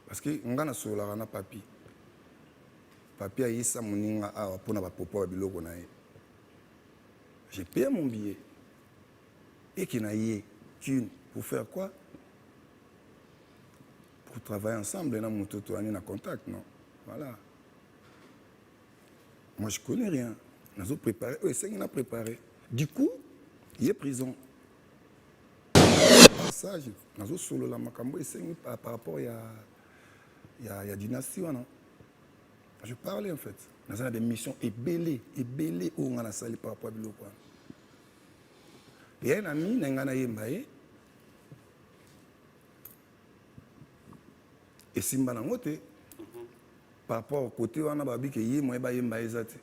Parce que on a sur la papier. Papier a ça moninga a pour na popo biloko na ye. J'ai payé mon billet. Et qui n'a eu qu'une pour faire quoi? Pour travailler ensemble, dans mon toto, on est en contact, non? Voilà. Moi, je connais rien. Nous avons préparé. Oui, c'est qu'il a préparé. Du coup, il est prison. Passage, nous avons solo la macambo, c'est par rapport à dynastie, non? Je parlais en fait. Nous avons des missions ébellées où on a sali par rapport à Biloko. Et un ami, Nengana Yembaye, et Simba Nangote, par rapport au côté où on a babi que Yembaye Yembaye Zati.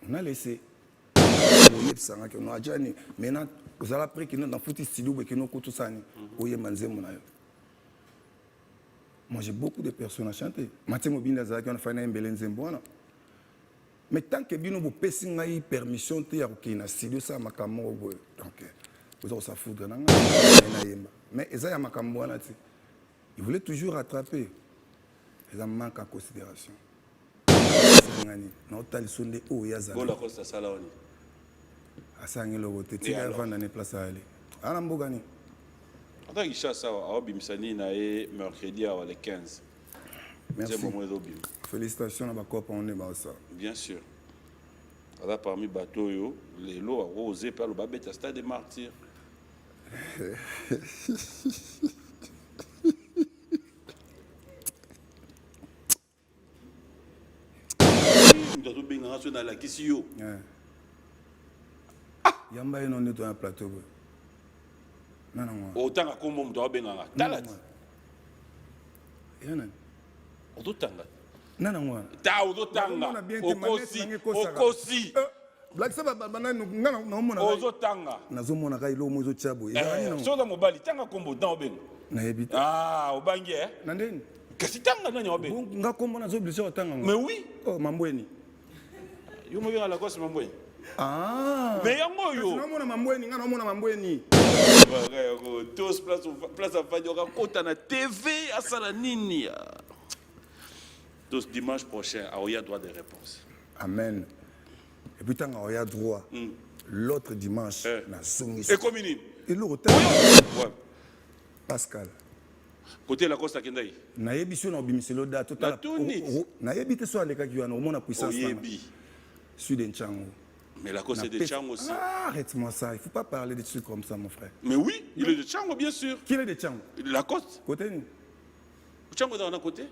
On a laissé. On a déjà dit, maintenant, vous allez après que nous avons foutu studio et que nous avons tout ça. Moi, j'ai beaucoup de personnes à chanter. Mathieu Mobile Zaki, on a fait un Belen Zemboana. Mais tant que vous avez une permission de faire un studio, ça m'a donc vous avez ça foudre. Mais ils ont un ils voulaient toujours rattraper. Ils ont manqué en considération. Non, tu as le son de haut, il y a ça. Asangi le côté, tu vas vendre dans place à aller. Alors Mbogani. Attends, il chasse ça. Bimsani na mercredi à les 15. Merci. Félicitations à ma copain, on est dans ça. Bien sûr. Alors parmi bateau yo, les lots à rosé par le babette à stade des martyrs. Nous avons bien national la Kissio. Yamba est non nettoyé un plateau. Non, non. Autant à Combo, tu as bien un talat. Yann. Autant. Non, non. Ta Odotanga. Okosi. Black Sabbath, non, Ozotanga. Nazomona Kailo Mozo Chabo. Soda Mobali, Tanga Combo, dans Ben. Naebita. Ah, Obangue. Nanden. Kasitanga, non, Ben. Nga Combo Nazoblisé au Tanga. Mais oui. Oh, Mambweni. You me à la gosse, Mambweni. Ah. Mais yango yo. Non, mon Mambweni, non, mon Mambweni. Tous place à Fadioka, Kota na TV, à Salanini. Tous dimanche prochain, à Oya droit de réponse. Amen. Et puis, tant qu'on a droit, l'autre dimanche, na songi. Et comme il et l'autre, Pascal. Côté la Costa Kendai. Na yebiso na obimiselo da total. Na yebite so aleka ki wana omona puissance na. Sud Nchango. Mais la cause c'est de Tchango aussi. Ah, arrête-moi ça, il ne faut pas parler de trucs comme ça, mon frère. Mais oui, il est de Tchango, bien sûr. Qui est de Tchango? La côte. Côté ni. Tchango dans un côté.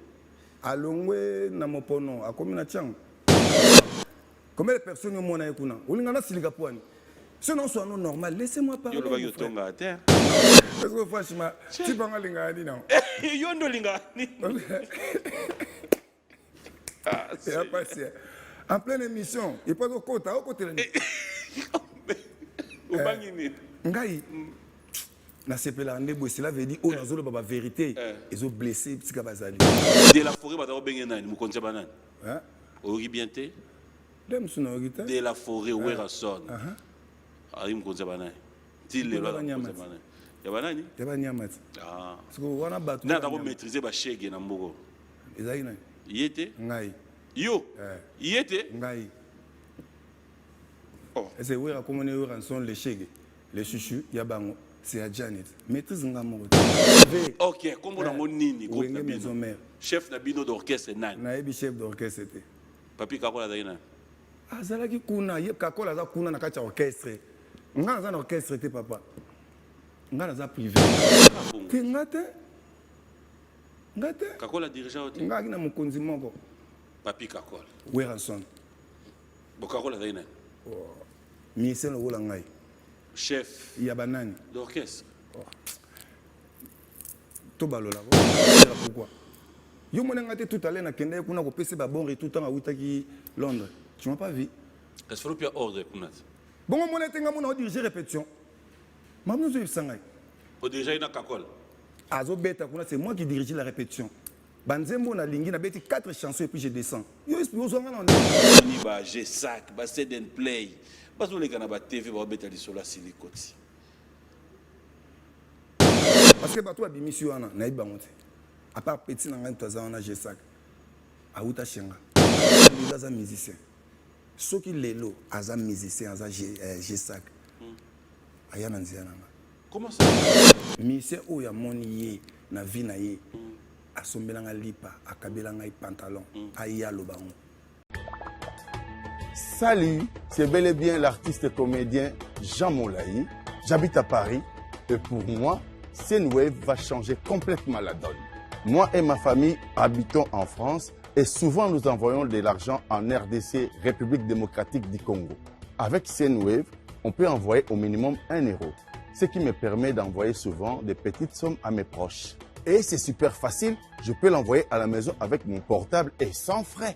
Alongwe na mopono, a combien de Tchango? Combien de personnes ont monnaie kuna? Olingana Siligapoani. Sinon, soit non normal, laissez-moi parler. Yo le bagyo tonga à terre. Parce que franchement, tu vas aller ngani non? Yo ndo lingani. Ah, c'est pas ça. En pleine émission, il peut au côté de Ngai. Na sepela ndebo cela veut dire on azolo baba vérité ils ont blessé petit kabazali. De la forêt ba benga nani mu konza banane. Hein? Ori bienté. Dem suna orita. De la forêt wera son. Ari mu konza banane. Ti le la konza banane. Ya banani? Ya banyamati. Ah. Parce que wana batu. Na ta ko maîtriser ba shege na mboko. Ezali nani? Yete? Ngai. Yo, y était. Ngai. Oh. Et c'est où comment on sont les chèques, les chouchous, yabango, c'est à Janet. Maîtrise ngamo. Ok, comme on a mon nini, chef Nabino d'orchestre nan. Naebi chef d'orchestre c'était. Papi Kakola daina. Ah zalaki kuna, yeb Kakola za kuna na kati orchestre. Ngana za orchestre était papa. Ngana za privé. Te ngate? Ngate? Kakola dirigeant. Ngaki na mukonzi moko. Papi Kakola. Weranson. Bokakola daina. Ministère le rôle ngai. Chef. Yabanani. D'orchestre. To balola. Pourquoi? Yo mona ngate tout à l'heure na kende kuna ko pese ba bon retour temps à Witaki Londres. Tu m'as pas vu? Est-ce qu'il faut ordre pour nous? Bon mona tenga mona diriger répétition. Maman zo sangai. Au déjà ina Kakola. Azo beta kuna c'est moi qui dirige la répétition. Banzembo na lingi na beti 4 chansons et puis je descends. Yo espio zo ngana on ni ba G5 ba set and play. Ba zo le kana ba TV ba beta li sola silikoti. Parce que bato abimisi wana na ibangote. À part petit na ngai toza on a G5. Auta Shenga. Il est un musicien. Ceux qui lelo, aza musicien, aza G5. Aya nanzia nanga. Comment ça? Musicien oya moni ye na vie na ye. Asombelanga lipa, akabelanga pantalon, aya lobango. Salut, c'est bel et bien l'artiste et comédien Jean Molayi. J'habite à Paris et pour moi, Senwave va changer complètement la donne. Moi et ma famille habitons en France et souvent nous envoyons de l'argent en RDC, République démocratique du Congo. Avec Senwave, on peut envoyer au minimum 1 euro, ce qui me permet d'envoyer souvent des petites sommes à mes proches. Et c'est super facile, je peux l'envoyer à la maison avec mon portable et sans frais.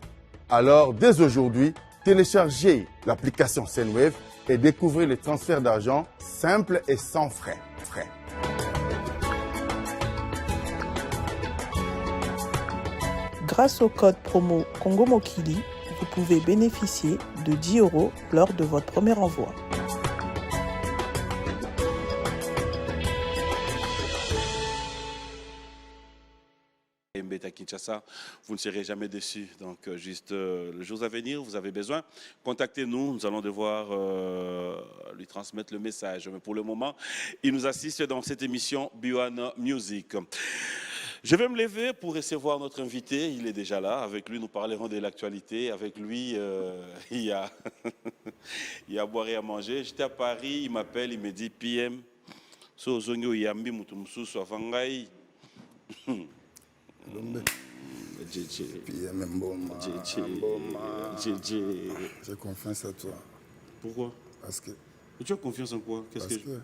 Alors, dès aujourd'hui, téléchargez l'application Senwave et découvrez les transferts d'argent simples et sans frais. Grâce au code promo Congo Mokili, vous pouvez bénéficier de 10 € lors de votre premier envoi. Mbeta Kinshasa, vous ne serez jamais déçus. Donc, juste les jours à venir, vous avez besoin, contactez-nous. Nous allons devoir lui transmettre le message. Mais pour le moment, il nous assiste dans cette émission Biwana Music. Je vais me lever pour recevoir notre invité. Il est déjà là. Avec lui, nous parlerons de l'actualité. Avec lui, il y a à boire et à manger. J'étais à Paris, il m'appelle, il me dit PM. So zonyo yambi mutumsu swafangai. J'ai confiance à toi. Pourquoi? Parce que. Mais tu as confiance en quoi? Parce que.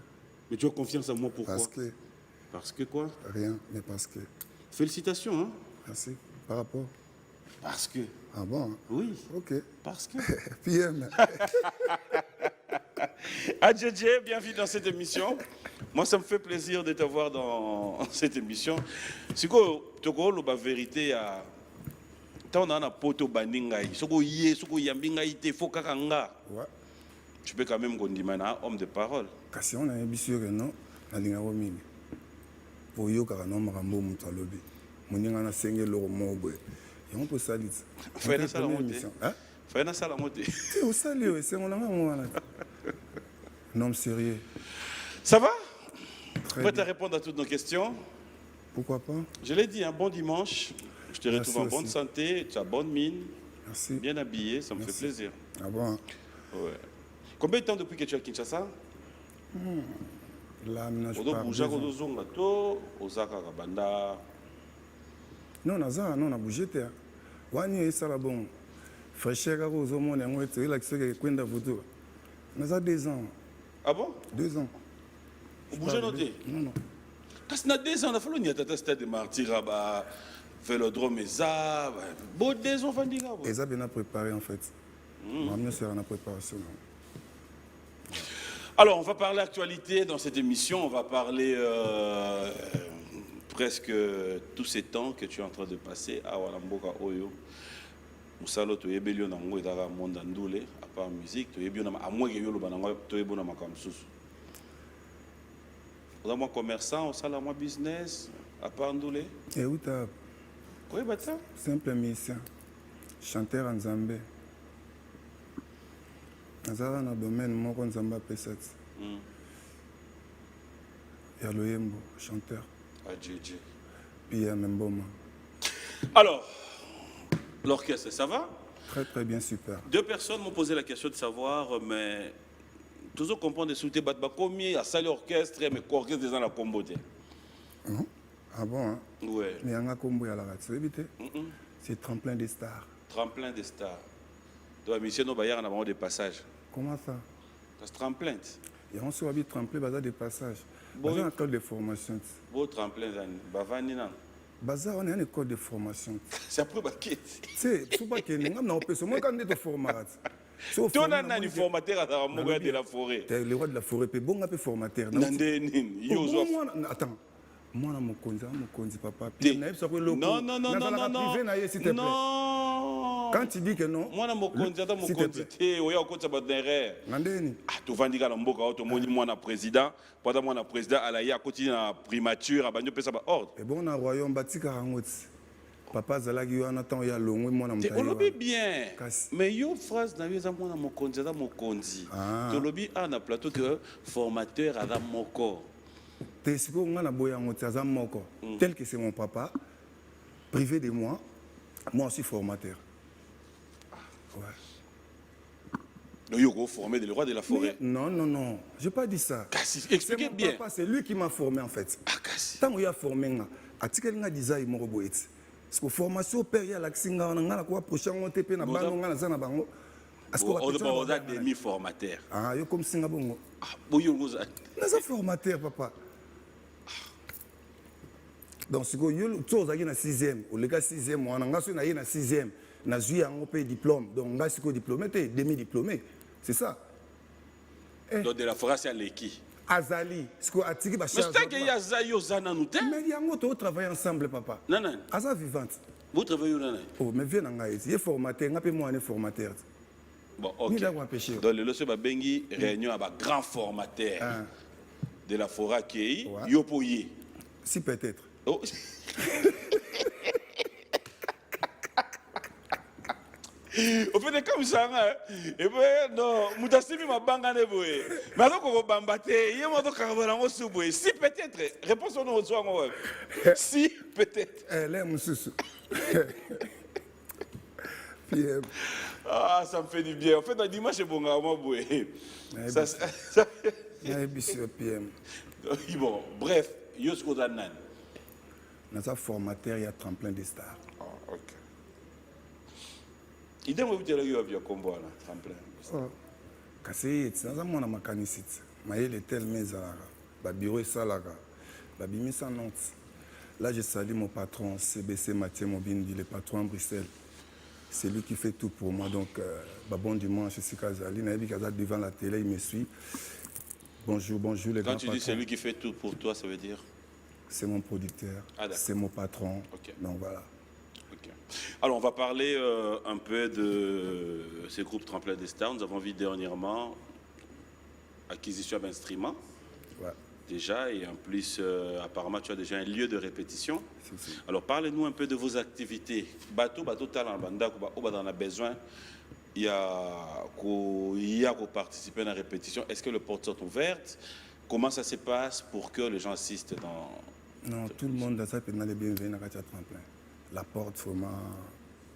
Mais tu as confiance en moi pourquoi? Parce que. Parce que quoi? Rien, mais parce que. Félicitations, hein? Merci. Par rapport. Parce que. Ah bon? Oui. Ok. Parce que. PM. Adjedje, bienvenue dans cette émission. Moi, ça me fait plaisir de te voir dans cette émission. Si tu as la vérité, tu as poto baningai, tu peux quand même dire homme de parole. Kasi on a un bisou que non, na linga mimi. Pour yo ka no makambo mutu alobi. Moninga na senge lo mo boy. Et on peut salir. Fais na sala moté. Hein? Fais na sala moté. Tu au salir, c'est on a un homme sérieux. Ça va? Très Prêt bien. à répondre à toutes nos questions? Pourquoi pas? Je l'ai dit, un bon dimanche. Je te Merci retrouve en bonne aussi. santé, tu as bonne mine, Merci. bien habillé, ça me Merci. fait plaisir. Ah bon? Ouais. Combien de temps depuis que tu es à Kinshasa? Là, maintenant, je Odo pars. bouja 2 ans. kodo zonga to ozaka kabanda. Non, on a bougé terre. Wani et ça là bon. Fraîcheur à rose au monde, on est là qui se coin de photo. On a 2 ans. Ah bon? 2 ans. Au bouger noté? Non. Parce que dans 2 ans, on a fallu n'y tata stade de martyr à Vélodrome et ça. Bon, 2 ans, Fandiga. Et ça, bien à préparer en fait. On a en préparation. Alors, on va parler actualité dans cette émission. On va parler presque tous ces temps que tu es en train de passer à Walamboka Oyo. Musalo to yebelio na ngo etaka monde ndule à part musique to yebio na amwe ke yolo bana ngo to yebona makamsusu. Oza moi commerçant, on sala moi business à part ndule. Et où t'as Quoi bata? simple musicien, chanteur en Zambie. Nazara na domaine moko Nzamba P7. Ya Loyembo, chanteur. Adjedje. Puis il y a Mboma. Alors, l'orchestre, ça va? Très très bien, super. 2 personnes m'ont posé la question de savoir, mais toujours comprendre de souter battre combien à salle orchestre, mais quoi orchestre dans la combote. Ah bon, hein? Ouais. Mais il y a un combo à la radio, évitez. C'est tremplin des stars. Tremplin des stars. Donc, mission no bayar na bango des passages. Comment ça? Parce que tremplin. Et on se habille tremplin, bazar des passages. Bon. Bazar une école de formation. Beau tremplin zani. Bavani nan. Bazar, on est une école de formation. C'est après baquet. Tu sais, il faut pas qu'il y ait un homme qui moi quand on est formateur. Toi nan ni formateur à la moga de la forêt. Le roi de la forêt, puis bon un peu formateur. Nande nin. Yozo. Attends. Moi, mokonzi, papa. T'es- Non, Non, non, non, non, non, non. Privé, s'il te plaît. Non. Quand tu dis que non, Mwana mokonzi ata s'il te mokonzi plaît. te oya okotisa badere. Nandeni. Ah, tovandi kaka na mboka oyo tomoni mwana président po ata mwana président ala ye akoti na primature abandi opesa baordre. Et bon, na royaume, batika rangoti. Papa Zalagi, yo, en attendant, il y a l'ongwe, moi, na Te mtaye. olobi bien Kasi. mais yo phrase na yo eza mwana mokonzi aza mokonzi Ah. tolobi a na plateau que formateur aza moko. T'es sûr qu'on a boya ngoti, aza moko. Tel que c'est mon papa, privé de moi aussi formateur. Ouais. Donc yo formé de le roi de la forêt. Non, non, non. Je n'ai pas dit ça. Kasi C'est expliquez mon bien. papa, c'est lui qui m'a formé en fait. Ah kasi. Tant qu'il a formé, il a design mon robot. Parce que formation père ya l'axinga on a quoi prochain on TP na bango na zana bango. Est-ce qu'on On a demi formateur. Ah, yo comme singa bongo. Ah boyo ngoza. Naza formateur papa. Donc si yo chose à na 6e, au lega 6e on a ngaso na ye na 6e, na zui yango pe diplôme. Donc ngasi ko diplômé té demi diplômé. C'est ça. Donc de la forêt c'est à l'équipe. Azali, ce que atiki ba Mais charge. c'est que ya zayo zana nous te. Mais yango to travailler ensemble papa. Nana. Aza vivante. Vous travaillez où nana? Oh, mais viens en Haïti. Il est formateur, il moi un formateur. Bon, Ni OK. là, on va pêcher. Donc le loso ba bengi réunion à grand formateur Ah. de la forêt qui Ouais. yo poye. Si peut-être. Oh. Au fait, c'est comme ça, hein. Et puis, non, Moutasimi m'a bangane boye. Mais alors qu'on va bambater, il y a un autre caravan sous boye. Si peut-être, réponse au nom de soi, moi. Si peut-être. Là, monsieur. Puis, Ah, ça me fait du bien. En fait, dans dimanche, c'est bon, moi, boye. Ça, PM. Bon, bref, Yosko Danan. Dans un formateur, il y a tremplin des stars. Ah, ok. Il dit, vous avez eu un combo, là, tremplin. Kasi, c'est dans un monde mécanicien. Mais il est tellement zara. Le bureau est salaga. Le bimi sans note. Là, je salue mon patron, CBC Mathieu Mobindi, le patron à Bruxelles. C'est lui qui fait tout pour moi. Donc, bon dimanche, c'est Kazali. Naïbi Kazali devant la télé, il me suit. Bonjour, bonjour les gars. Quand tu dis c'est lui qui fait tout pour toi, ça veut dire? C'est mon producteur, Ah, d'accord. c'est mon patron. Ok. Donc voilà. Ok. Alors, on va parler un peu de ce groupe Tremplin des Stars. Nous avons vu dernièrement acquisition d'instruments, Ouais. déjà, et en plus, apparemment, tu as déjà un lieu de répétition. Si. Alors, parlez-nous un peu de vos activités. Bateau, talent, banda, on a besoin. Il y a qu'au participer à la répétition. Est-ce que les portes sont ouvertes? Comment ça se passe pour que les gens assistent dans... Non, tout le monde dans ça peut aller bienvenue dans le tremplin. La porte, vraiment,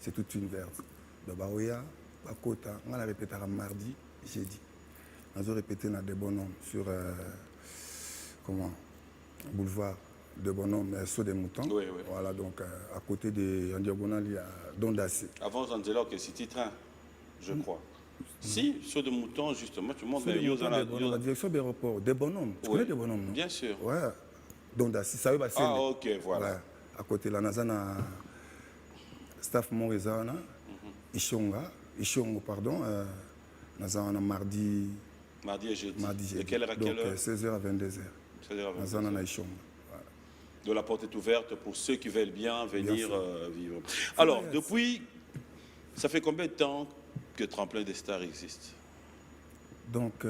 c'est toute une verte. De Baoya, Bakota, on a répété mardi, jeudi. On a répété dans des bonhommes sur boulevard de bonhommes, Saut des Moutons. Oui, oui. Voilà, donc à côté de Yandiabonal, il y a Dondassi. Avant, on disait là que c'est titre, je crois. Si, sur de moutons, justement, tu montres... Sur des moutons, la direction des aéroports, des bonhommes. Tu connais des bonhommes, non? Bien sûr. Ouais. Dondassi, ça veut dire. Ah, ok, voilà. Ouais. À côté, là, on a staff Morizana, Ishongo, pardon. On a mardi. Mardi et jeudi. Mardi, jeudi. De quelle heure à Donc, quelle heure? 16h à 22h. 16h à 22h. On a Ishongo. Voilà. Donc la porte est ouverte pour ceux qui veulent bien venir sûr. vivre. Alors, depuis, ça fait combien de temps que Tremplin des Stars existe? Donc,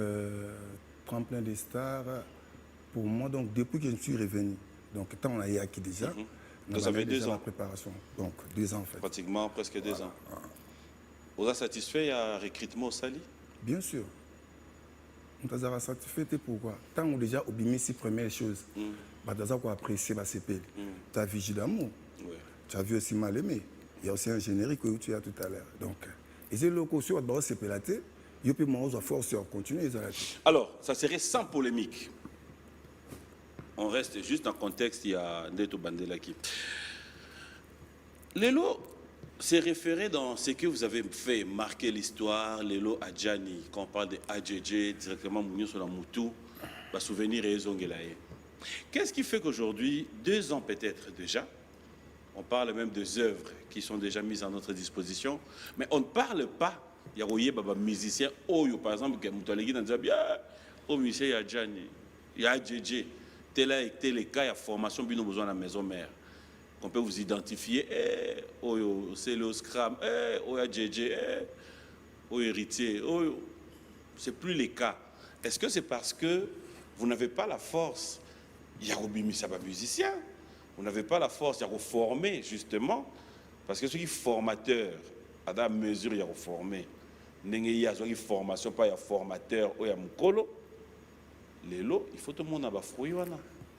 tremplin des stars, pour moi, donc, depuis que je suis revenu, donc, tant on a eu acquis déjà, Donc, ça fait 2 ans. La préparation. Donc, 2 ans en fait. Pratiquement presque 2 ans. Vous êtes satisfait à recrutement au Sali? Bien sûr. On t'a satisfait, pourquoi? Tant on déjà obéi ces premières choses, bah, tu as apprécié ma CP. Tu as vu J d'amour, Oui. tu as vu aussi Mal aimé. Il y a aussi un générique que tu as tout à l'heure. Donc, et c'est le coup sur la CP là, il peut m'en force à continuer. Alors, ça serait sans polémique. On reste juste dans le contexte, il y a Neto Bandelaki. Lélo s'est référé dans ce que vous avez fait, marquer l'histoire, Lélo Adjani, quand on parle de AJJ, directement Mounio sur la Moutou, va souvenir et Zongelaye. Qu'est-ce qui fait qu'aujourd'hui, 2 ans peut-être déjà, on parle même des œuvres qui sont déjà mises à notre disposition, mais on ne parle pas, il y a des musiciens, par exemple, qui ont dit, bien, au musicien Adjani, il y a AJJ. tel a été le cas, il y a formation, bien besoin de la maison mère. Qu'on peut vous identifier, c'est le Scrum, JJ, héritier, c'est plus le cas. Est-ce que c'est parce que vous n'avez pas la force, il y a des musiciens, vous n'avez pas la force, il y a former justement, parce que ceux qui sont formateurs, à la mesure, il y a formé. Il y a une formation, pas il y a formateur, il y a mukolo. Lelo, il faut tout le monde avoir fruit.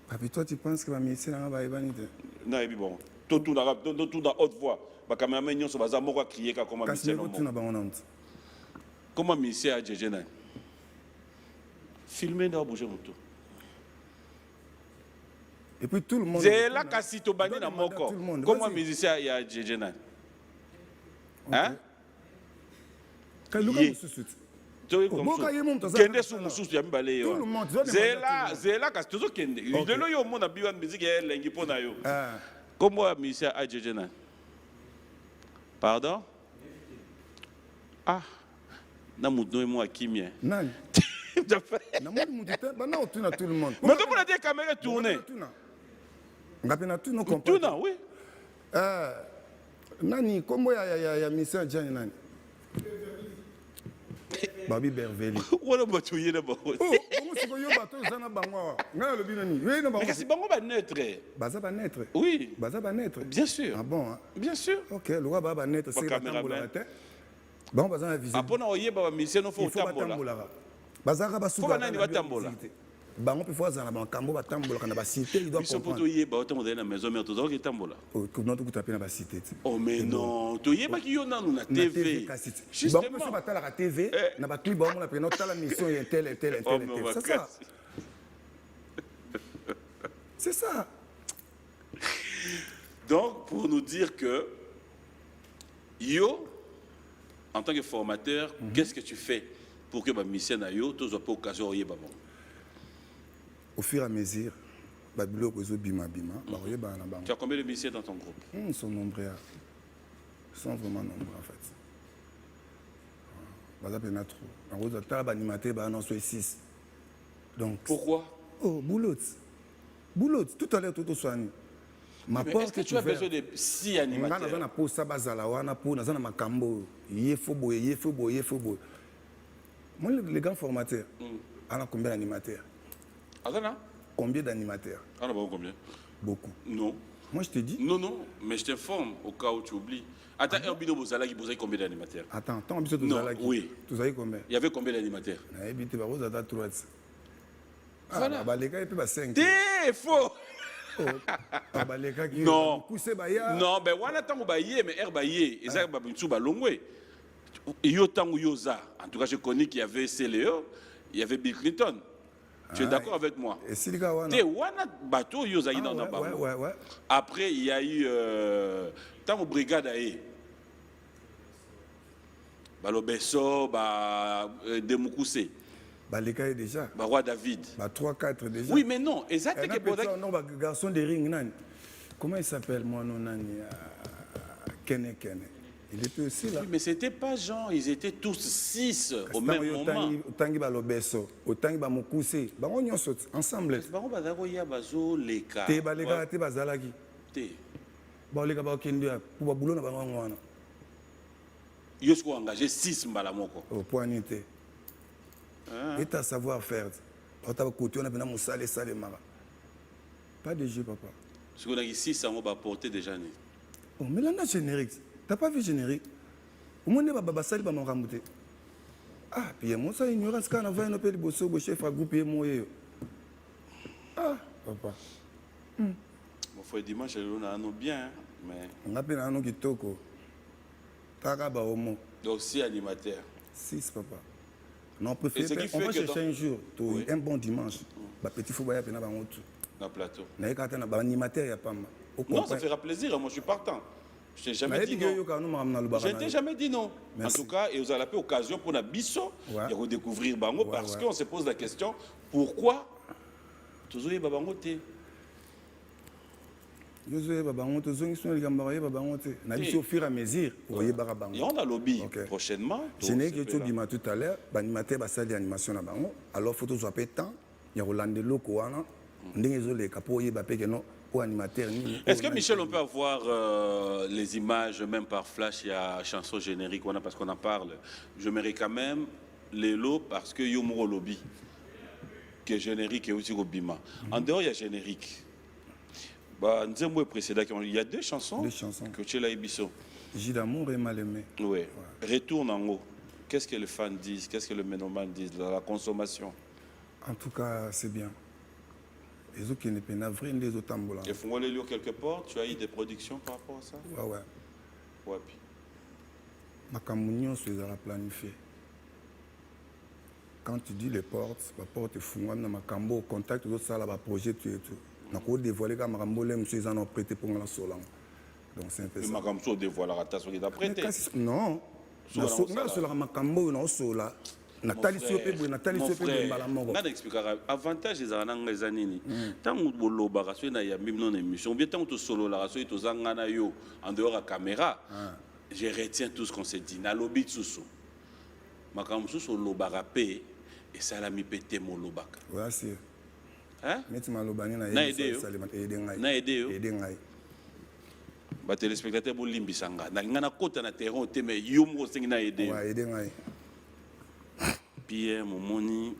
Papi, toi, tu penses que ma médecine va être non, et puis bon, tout dans haute voix. Les caméramans sont crier comme un médecin. Comment ministère a dit filmer dans bouger mon tour. Et puis tout le monde. C'est là qu'à si tu bannis dans mon corps. Comment musicien a dit hein? Tout le monde. Zela kasi toujours kende. Lelo yo mona biwa musique elengi pona yo. Comment musicien a dit pardon? Ah, na mudo mo akimia. Nani? Na mudo mutita, ba na otuna tout le monde. Mais comment la caméra tourner? Ngapena tout no comprend. Tuna, oui. Nani kombo ya mission Jani nani? Babi Berveli. Wala batuye na bango. Comment c'est que yo bato zana bango? Ngana lobi nani? Oui na bango. Mais c'est bango ba neutre. Baza ba neutre. Oui. Baza ba neutre. Bien sûr. Ah bon hein? Bien sûr. OK, le roi ba neutre c'est ba tambola te. Bon baza na visite. Apona oyeba ba mission no fo tambola. Baza ka ba suba. Fo ba nani ba tambola. Bango pe fois zana ba kambo ba tambola kana ba cité il doit comprendre. Ils sont oyeba otambola na maison mais tozo ki tambola. Oh, non to kutape na ba cité. Oh mais non, toyeba ki yo nanu na TV. Justement. Bango pe ba tala ka TV na ba clip bango na pe no tala mission et tel. C'est ça. C'est ça. Donc, pour nous dire que, yo, en tant que formateur, qu'est-ce que tu fais pour que ma mission na yo, tu n'aies pas occasion de bon? Au fur et à mesure, tu as combien de missions dans ton groupe? Ils sont nombreux. Ils sont vraiment nombreux en fait. Donc, pourquoi? Oh, Boulotte, tout à l'heure, tout au soigné. Mais est-ce que tu as besoin de 6 animateurs? Moi, les grands formateurs, on a combien d'animateurs? Combien d'animateurs? On a combien? Beaucoup. Non. Moi, je te dis. Non, mais je t'informe au cas où tu oublies. Attends, Herbino Bozala qui posait combien d'animateurs? Attends, non, oui. Tu savais combien? Il y avait combien d'animateurs? Voilà. Les gars, ils peuvent 5. T'es faux! Non, non, mais on attend mais Herbaye, et ça, en tout cas, je connais qu'il y avait CLE, il y avait Bill Clinton. Tu es d'accord avec moi? Après, il y a eu tant brigade aïe. Balobesso, Demoukousse. Les gars déjà. Roi David. 3-4 déjà. Oui, mais non, exactement. Garçon de ring, comment il s'appelle, moi, non, Kene. Il était aussi là. Oui, mais c'était pas genre, ils étaient tous 6 au même moment. Autangi Balobesso, Autangi Bamokousse, on saute ensemble. Les gars, t'es bazalaki. Bon, les gars, pour boulot, na bango. Ils sont engagés 6 mbalamoko. Au point unité. Et ta savoir-faire. On t'a côté, on a besoin de saler, saler, mara. Pas de jeu, papa. Ce qu'on a ici, ça va porter déjà. Oh, mais là, on a générique. T'as pas vu générique? Au moins, on va baba sali, on va ramouter. Ah, puis moi, ça ignorance quand on va un peu de bosso, le chef à groupe et moi. Ah, papa. Bon, faut dimanche, on a un bien, mais. On a bien un nom qui toko. Taraba au mot. Donc, 6 animateurs. 6, papa. Non, on peut faire, on va chercher un jour, oui. Un bon dimanche. Petit football, il y a un autre. Dans le plateau. Animateur, il y a pas mal. Non, ça fera plaisir, moi je suis partant. Je t'ai jamais dit non. Je t'ai jamais dit non. Merci. En tout cas, et vous avez l'occasion pour la bisso de redécouvrir Bango parce qu'on se pose la question pourquoi toujours les Babango té. Au fur et à mesure, et on a lobby prochainement. Je n'ai que tu dis tout à l'heure, l'animateur va faire des animations là-bas. Alors, il faut que tu aies temps, il y a Roland Loko, Est-ce que Michel, on peut avoir les images, même par flash, il y a chanson générique, parce qu'on en parle. Je mets quand même les lots parce que Yomo Lobby, qui est générique et aussi au Bima. En dehors, il y a générique. Bah, il y a deux chansons que tu as Ibiso. J'ai d'amour et mal aimé. Oui. Retourne en haut. Qu'est-ce que les fans disent? Qu'est-ce que les ménomanes disent de la consommation? En tout cas, c'est bien. Les autres qui ne peuvent pas vrai, les autres ambulants. Et faut aller lire quelque part. Tu as eu des productions par rapport à ça? Ouais. Ouais. Puis. Ma communion, c'est planifié. Quand tu dis les portes est fou. Moi, dans ma cambo, au contact, tout ça, là, projet, tout et tout. Donc, on dévoile que ma cambo, monsieur, ils en ont prêté pour la sola. Donc, c'est un peu ça. Mais ma cambo, dévoile la tasse, il a prêté. Non. Sur ma cambo, on a sola. Nathalie Sopé, avantage des années tant que l'obara soit na ya même non émission bien tant que solo la soit to zangana yo en dehors à caméra je retiens tout ce qu'on s'est dit na lobby tsusu makambo tsusu l'obara pe et ça la mi pété mon lobaka ouais c'est hein mais tu m'as lobani na aidé yo ba téléspectateur bo limbisanga na ngana kota na terrain te mais yo mo sengi na aidé ouais aidé ngai Pierre Momoni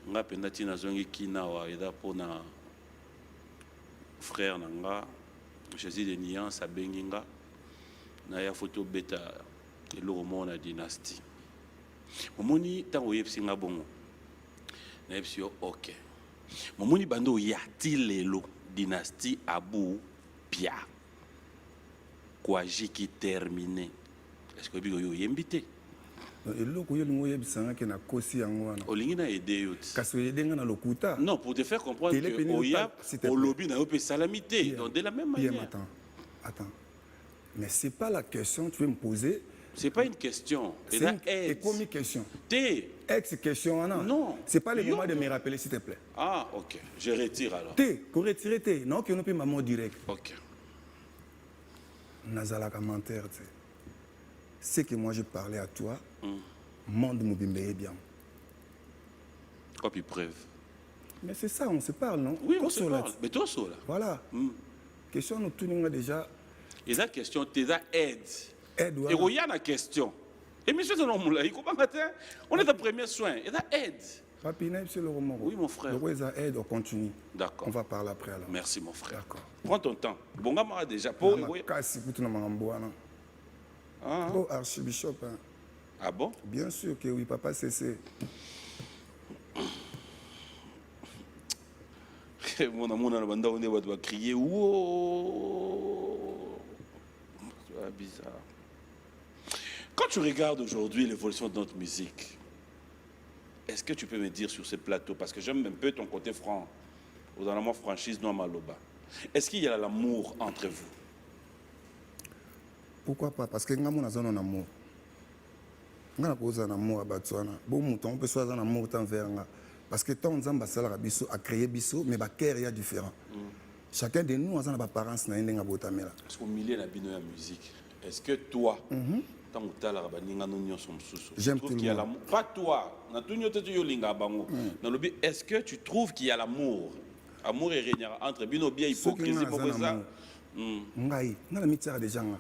nga penda tina zongi kina wa eda pona frère nanga Jésus de Nian sabenginga na ya photo beta eloko mona dynastie Momoni tango yepsinga bongo na yepsio OK Momoni bando yati lelo dynastie Abu Pia kwa jiki terminé est-ce que bigo yo yembité eloko yo lingo yebisanga ke na kosi yango wana olingi na aider yo kasi oyedenga na lokuta non pour te faire comprendre que oya au lobby na pe salamité donc de la même manière attends mais c'est pas la question que tu veux me poser c'est pas une question c'est comme une question ex-question non c'est pas le moment de me rappeler s'il te plaît ah ok je retire alors pour retirer non que nous peut maman direct ok nazalaka menteur tu sais c'est que moi je parlais à toi monde mobimbe bien copie preuve mais c'est ça on se parle non oui on se parle mais toi ça là voilà question nous tournons déjà et la question t'es à aide et il y a une question et monsieur c'est normal il comment matin on est à premier soin et là aide papi c'est le roman oui mon frère le ça aide on continue d'accord on va parler après alors merci mon frère d'accord prends ton temps bon gars déjà pour kasi kutu na mangambo wana oh archibishop hein. Ah bon? Bien sûr que oui, papa c'est. Mon amour, on va crier. Wow! C'est bizarre. Quand tu regardes aujourd'hui l'évolution de notre musique, est-ce que tu peux me dire sur ce plateau, parce que j'aime un peu ton côté franc, ou dans la moi franchise, non maloba, est-ce qu'il y a l'amour entre vous? Pourquoi pas? Parce que nous avons un amour. Nous avons un amour à Batswana. Bon, on peut soit un amour envers nous. Parce que tant on a créé Bisso, mais le cœur est différent. Chacun de nous a une apparence. Parce qu'au milieu de la musique, est-ce que toi, tant que tu as la j'aime tout le monde. Pas toi. Est-ce que tu trouves qu'il y a l'amour? Amour et régnard entre binobia hypocrisie pour ça. Ngai, na la mitière des gens.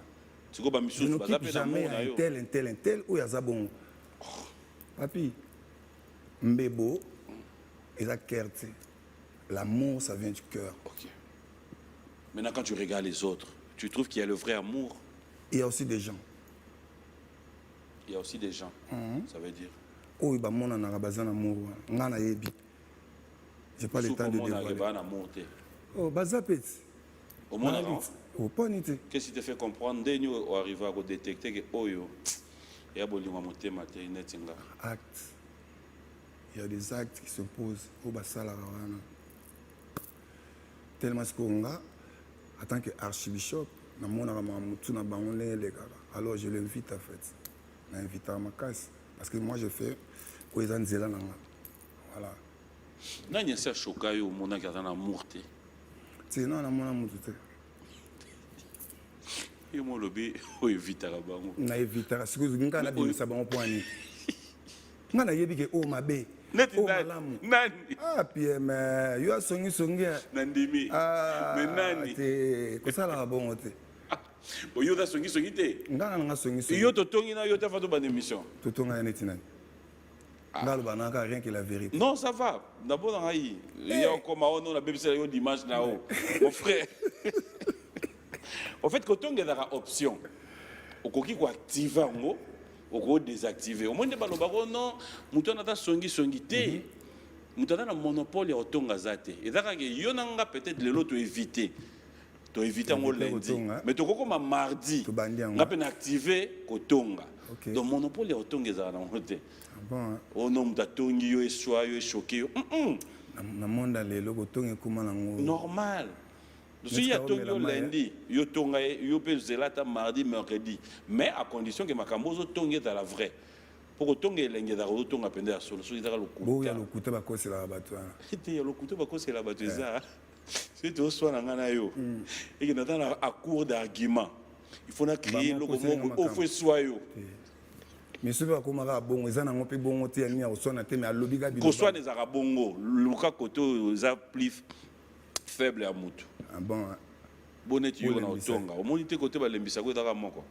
Tu vois, je n'occupe jamais un tel ou yazabon. Papi, mbebo et la carte, l'amour ça vient du cœur. Ok. Maintenant quand tu regardes les autres, tu trouves qu'il y a le vrai amour? Il y a aussi des gens. Il y a aussi des gens. Ça veut dire. Oh, il y a mon amour. J'ai pas le temps de dévoiler. Oh, bazapet. Au moins, oh, pas nité. Qu'est-ce qui te fait comprendre dès nous arriver à détecter que oh yo, il y a actes. Il y a des actes qui se posent au basala. Tellement ce qu'on a, en tant qu'archibishop, alors je l'invite en fait. L'invite à ma casse. Parce que moi je fais voilà. Non, il y a ça choqué au monde qui a un amour. C'est non, mon amour. Et moi, le bé, on évite à la banque. On évite à la banque. On a dit que oh ma bé, Neti Oh, nani? malamu. Nani? Ah, puis, mais, yo a songi. Nandimi. Ah, Mais nani? kosala bon te. Bon, yo da songi te. Ngana nga songi. Yo to tongi na yo ta fatu ban émission. Toto nga neti nani. Ngalo banaka rien que la vérité. Non, ça va. D'abord dans aïe. Il y a encore on a BBC yo dimanche na haut. Mon frère. En fait, quand on a une option, on peut activer ngo, on peut désactiver. Au moins de balo bako non, muto na ta songi te. Muto na monopole ya otonga zate. Et ça que yo nanga peut-être le lot to éviter. To éviter ngo lundi. Mais to koko ma mardi. Na pe na activer kotonga. Donc monopole ya otonga za na ngote. Bon. O non muta tongi yo eswa yo choqué yo. Na monda lelo kotonga kuma nango. Normal. Si il y a tongi yo lundi, yo tonga yo pe zelata mardi mercredi. Mais à condition que makambozo tongi dans la vraie. Pour que tongi lenge da ro tonga pende solo so idara lokuta. Bo ya lokuta ba kosela bato. Ete ya lokuta ba kosela bato za. C'est tout soit na ngana yo. Et que dans à court d'argument. Il faut na créer le mot au fait soyo. Mais ce pas comme bon eza na ngope bongo te ni osona te mais alobi ga bilo. Ko soit des arabongo, luka koto za plus faible à mutu. Ah bon. Boneti yo na otonga. O monite côté ba lembisa ko taka moko.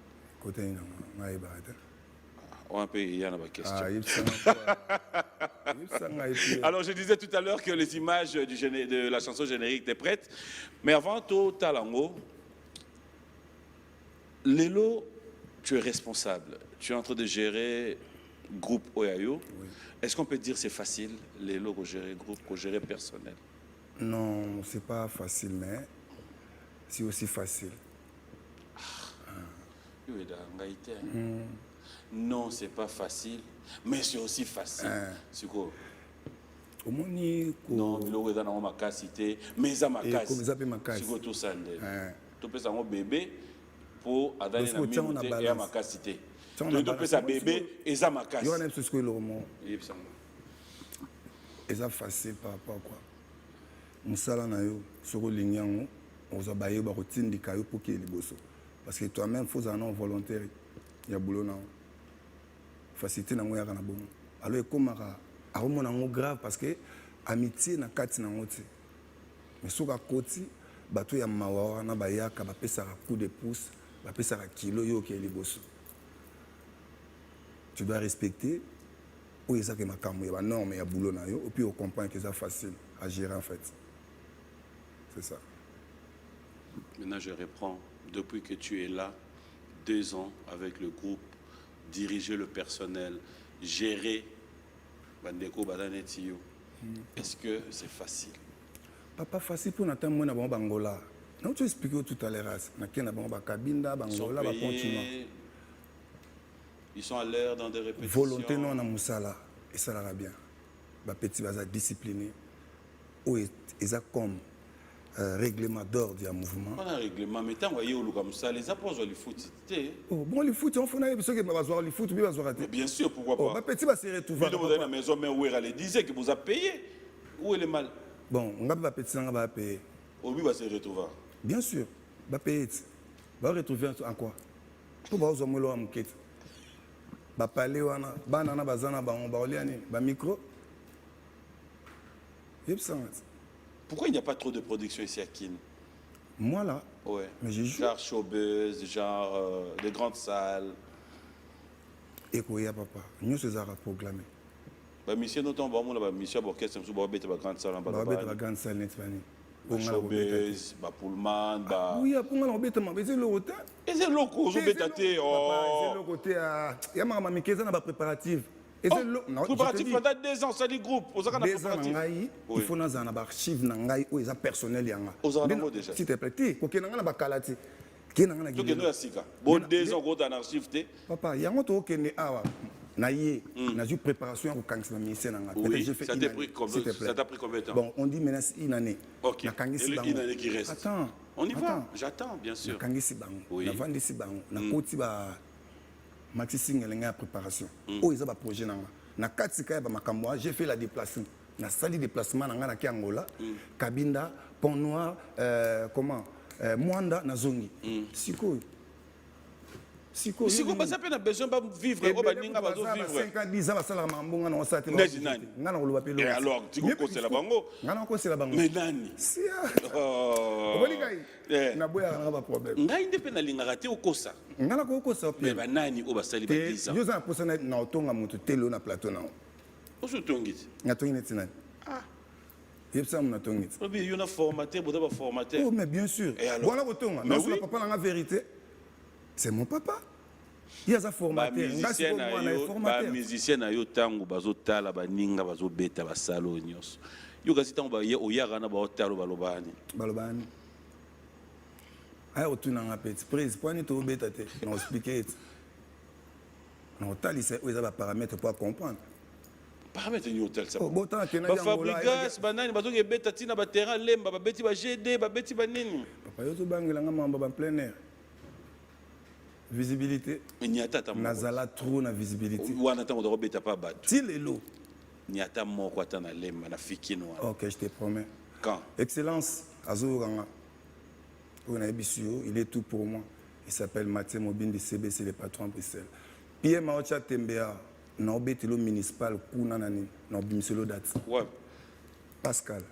Côté ina ngai ba ta. On peut y a une question. Alors je disais tout à l'heure que les images de la chanson générique étaient prêtes, mais avant tout talango, Lelo, tu es responsable. Tu es en train de gérer groupe Oyayo. Oui. Est-ce qu'on peut dire que c'est facile, Lelo, pour gérer groupe, pour gérer personnel? Non, c'est pas facile, mais c'est aussi facile. Non, c'est pas facile, mais c'est aussi facile. C'est quoi? Non, Lelo est dans ma capacité, mais ça ma capacité. C'est quoi tout ça? Tu peux savoir bébé pour adapter la minute et à ma capacité. Tu peux savoir bébé et ça ma capacité. Et ça facile par rapport à quoi? Musala na yo soko linyango oza baye ba routine dikayo pour qu'il liboso parce que toi-même faut en volontaire ya boulot na facilité na ngoya kana bomo alors ekomaka aromona ngo grave parce que amitié na kati na ngoti mais soka koti bato ya mawa na bayaka ba pesa coup de pouce ba pesa kilo yo ke liboso tu dois respecter ou ça que makambo ya ba norme ya boulot na yo et puis on comprend que c'est facile à gérer en fait. C'est ça. Maintenant, je reprends. Depuis que tu es là, 2 ans avec le groupe, diriger le personnel, gérer Bandeko Badanetio, est-ce que c'est facile? Pas facile pour n'attendre moi na Bangola. Non, tu expliqué tout à l'heure. Na kena ba Kabinda, Bangola, ba continue. Ils sont à l'heure dans des répétitions. Volonté non na musala et ça ira bien. Ba petit baza discipliné. Ou ils a comme règlement d'ordre du mouvement. On a un règlement, mais tant voyez au comme ça, les apports le foot. Oh, bon, le foot, on fait un peu de foot, bien sûr, pourquoi pas. Oh, petit va se retrouver. Vous dans la maison, mais où elle disait que vous avez payé. Où est le mal? Bon, on va petit, on va payer. Où va se retrouver? Bien sûr, va payer. Va retrouver en quoi? Pour voir où on va va parler, banana, bazana, ba micro. Pourquoi il n'y a pas trop de production ici à Kin? Moi là, ouais. Mais j'ai joué. Genre showbuzz, genre des grandes salles. Et quoi, papa? Nous sommes à programmer. Bah, monsieur, nous tombons là, monsieur, orchestre, nous sommes à grande salle en bas. Nous sommes à grande salle, n'est-ce pas? Showbuzz, bah, Pullman, bah. Oui, pour moi, on mais c'est le côté. Et c'est le coup, je vais tâter. C'est le côté. Il y a ma mamie qui est dans la préparative. Et c'est le préparatif pendant 2 ans, ça dit groupe. Aux ans, il faut dans un archive nangai ou les personnels aux ans déjà. S'il te plaît, pour que n'anga ba kalati. Qui n'anga na gili. Bon 2 ans dans archive te. Papa, il y a un autre qui est awa. Naïe, na ju préparation au kangs na ministère nanga. Peut-être ça t'a pris combien de temps? Bon, on dit maintenant une année. OK. Et une année qui reste. Attends. On y va. J'attends bien sûr. Na kangisi bango. Na vandisi bango. Na koti ba Maxi Singelenga à préparation. Oh, ils ont un projet. Na katika ba makambo, j'ai fait la déplacement. Na sali déplacement na ngana ki Angola, Kabinda, Pont Noir, comment Mwanda na Zongi. Siko. Siko siko baza pe na besoin ba vivre o baninga bazo vivre 5 ans 10 ans basala mambonga na osate Nani, nani? ngana koloba pe et alors tu kosela bango ngana kosela bango mais nani sia oh oboni kai Eh. na boya na ba problème ngai nde pe nalingaka te okosa ngana ko kosa mais pe banani o basali ba 10 ans yo za posa na otonga mutu telo na plateau na osutongiti na tongi neti nani ah yebsa mon tongi obi yo na formateur boda ba formateur oh mais bien sûr Et alors? voilà otonga Mais non oui. la papa la vérité c'est mon papa il y a ça formateur ngasi ko mwana ba formateur musicien na yo tango bazotala baninga bazobeta basalo nyonso yo kasi tango ba ye oyaka na ba otalo balobani balobani aya otuna nga peti prise pwani to beta te na expliquer it na otalisa eza ba paramètres pour comprendre paramètre ni hotel ça botana ke na ba yangola fabrigas banani bazoke beta tina ba terrain lemba babeti ba GD babeti banini papa yo to bangela nga mamba ba plein air visibilité ni atata mo nazala trop na visibilité wana tango do beta pa bato ti lelo ni ata moko ata na lemba na fikino wana ok je te promets quand excellence azoranga on a Ebisio, il est tout pour moi il s'appelle Mathieu Mobine de CBC le patron Bruxelles Pierre Maocha Tembea na obetelo municipal kuna nani na obimiselo date ouais Pascal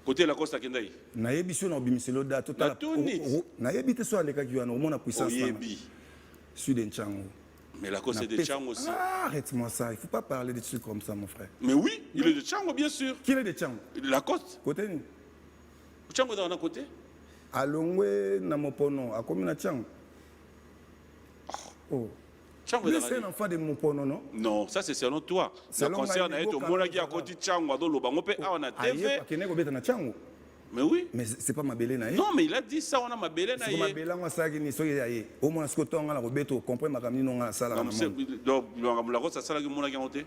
côté la costa kendai na Ebisio na obimiselo date Na Tunis. na yebite so aleka ki wana omona puissance na oyebi sud Nchango mais la cause c'est de Tchang aussi ah, arrête-moi ça il faut pas parler de trucs comme ça mon frère mais oui il est de Tchang bien sûr qui est de Tchango la côte côté ni Tchang est dans un côté alongwe na mopono akomi na Tchango oh Tchang lui est c'est un dans enfant de mopono non non ça c'est selon toi ça Selon concerne Ngaï, et au Boka, mona qui a Boka. côté Tchang ado loba ngope a on a aye TV akene kobeta na Tchango mais oui mais c'est pas mabele na ye non mais il a dit ça on a ma belle na siko ye mabele yango asalaki ni soki ya ye omona siko tonga na kobeta okomprendre makambo nini onga asalaka na monde donc la cause ça ça la mona qui a monté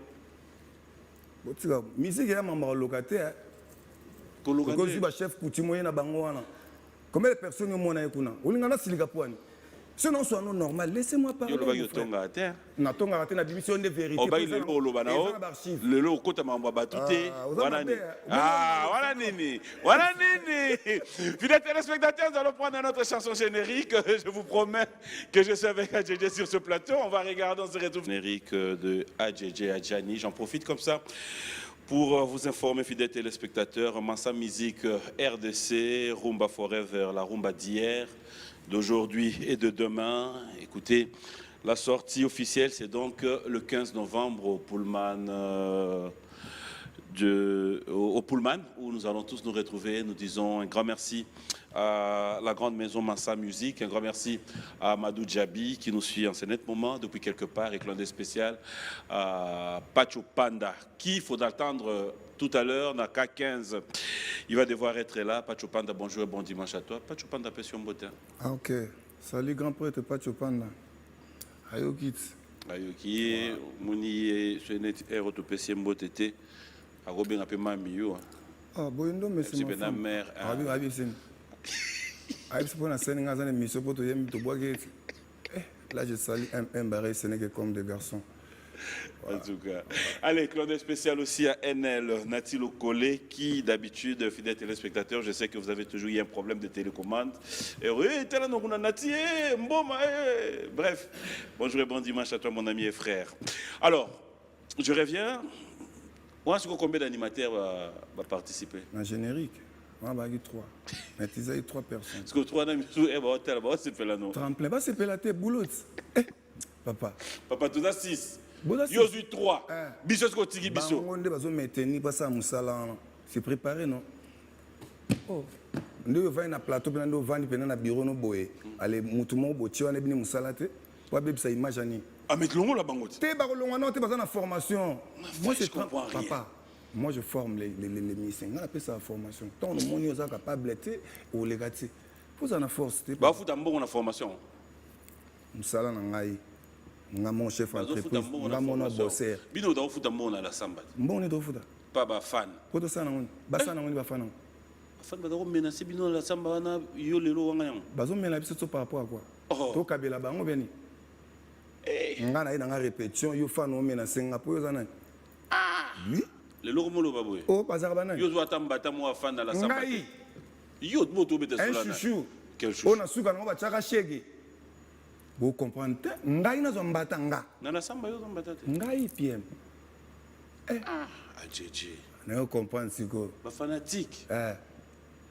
botika misiki ya mamba koloka te okozwi bachef coutume oye na bango wana combien de personnes omona ye kuna olinga nasilika pwani sinon soit non normal laissez-moi parler yo loba mon yo frère. tonga terre natongaka te na bimisi nde vérité oba ile lo loba na o lelo okota mambo batu te Ah, oza wana ni mabe, ah wana nini wana nini fidèles téléspectateurs nous allons prendre notre chanson générique je vous promets que je suis avec AJJ sur ce plateau on va regarder on se retrouve générique de AJJ Adjani j'en profite comme ça pour vous informer, fidèles téléspectateurs, Mansa Musique RDC, Rumba Forever, la rumba d'hier, d'aujourd'hui et de demain. Écoutez, la sortie officielle, c'est donc le 15 novembre au Pullman, au Pullman, où nous allons tous nous retrouver. Nous disons un grand merci à la grande maison Mansa Musique, un grand merci à Madou Djabi qui nous suit en ce net moment depuis quelque part, et clin spécial à Pacho Panda qui, il faudra attendre tout à l'heure, n'a qu'à 15. Il va devoir être là. Pacho Panda, bonjour et bon dimanche à toi. Pacho Panda, Pession Botin. Ah ok, salut grand prêtre Pacho Panda. Ayo kit. Ayo qui Mouni je n'ai pas de Pession Botin. A Robin a peu mami yo. Ah boyindo mais c'est ma femme. Mère. Abi abi sen. Abi c'est pour la scène ngazane mission pour to yem to boire. Là je salue un barré sénégalais comme des garçons. En tout cas. Allez, Claude spécial aussi à NL, Natilo Collet, qui d'habitude, fidèles téléspectateurs, je sais que vous avez toujours eu un problème de télécommande. Et oui, Nati, bref, bonjour et bon dimanche à toi, mon ami et frère. Alors, je reviens. Combien d'animateurs va participer? Un générique. On va avoir 3. Mais tu as 3 personnes. Parce que 3 c'est fait là, non? Tremplin, va se pélater, boulot. Papa. Papa, tu as 6. Boulot. Yo, 3. Bisso, Skotigi, Bisso. C'est préparé, non? Oh. Nous avons un plateau, nous avons un bureau, nous avons allez, moutoumou, botio, on est venu moussalate. Pour avoir sa image. Ah, mais le la bangote. Tu es dans la formation. Moi, je comprends rien. Papa, moi, je forme les musiciens. On appelle ça la formation. Tant que nous sommes capables de ou les gâter. Vous en avez force. Bah, vous avez une formation. Moussala Nangaï. Mon chef d'entreprise. Mon bosseur. Bino, vous avez une la samba. Bon, on est pas fan. Quand tu es fan, fan ba menacer bino la samba wana yo lelo wanga yang. Bazo mena biso par rapport à quoi? To kabela bango beni. Nga na ina répétition yo fan o menacer nga po yo zana. Oui. Lelo mo lo baboy. Oh bazar bana. Yo zo atambata mo fan na la samba. Yo mo to beta solana. Un chouchou. Quel chouchou? On a suka ngo ba chaka shege. Vous comprenez? Ngai na zombata nga. Nana samba yo zamba tate. Ngai PM. Ah, adjeje. Na comprendre siko. Ba fanatique.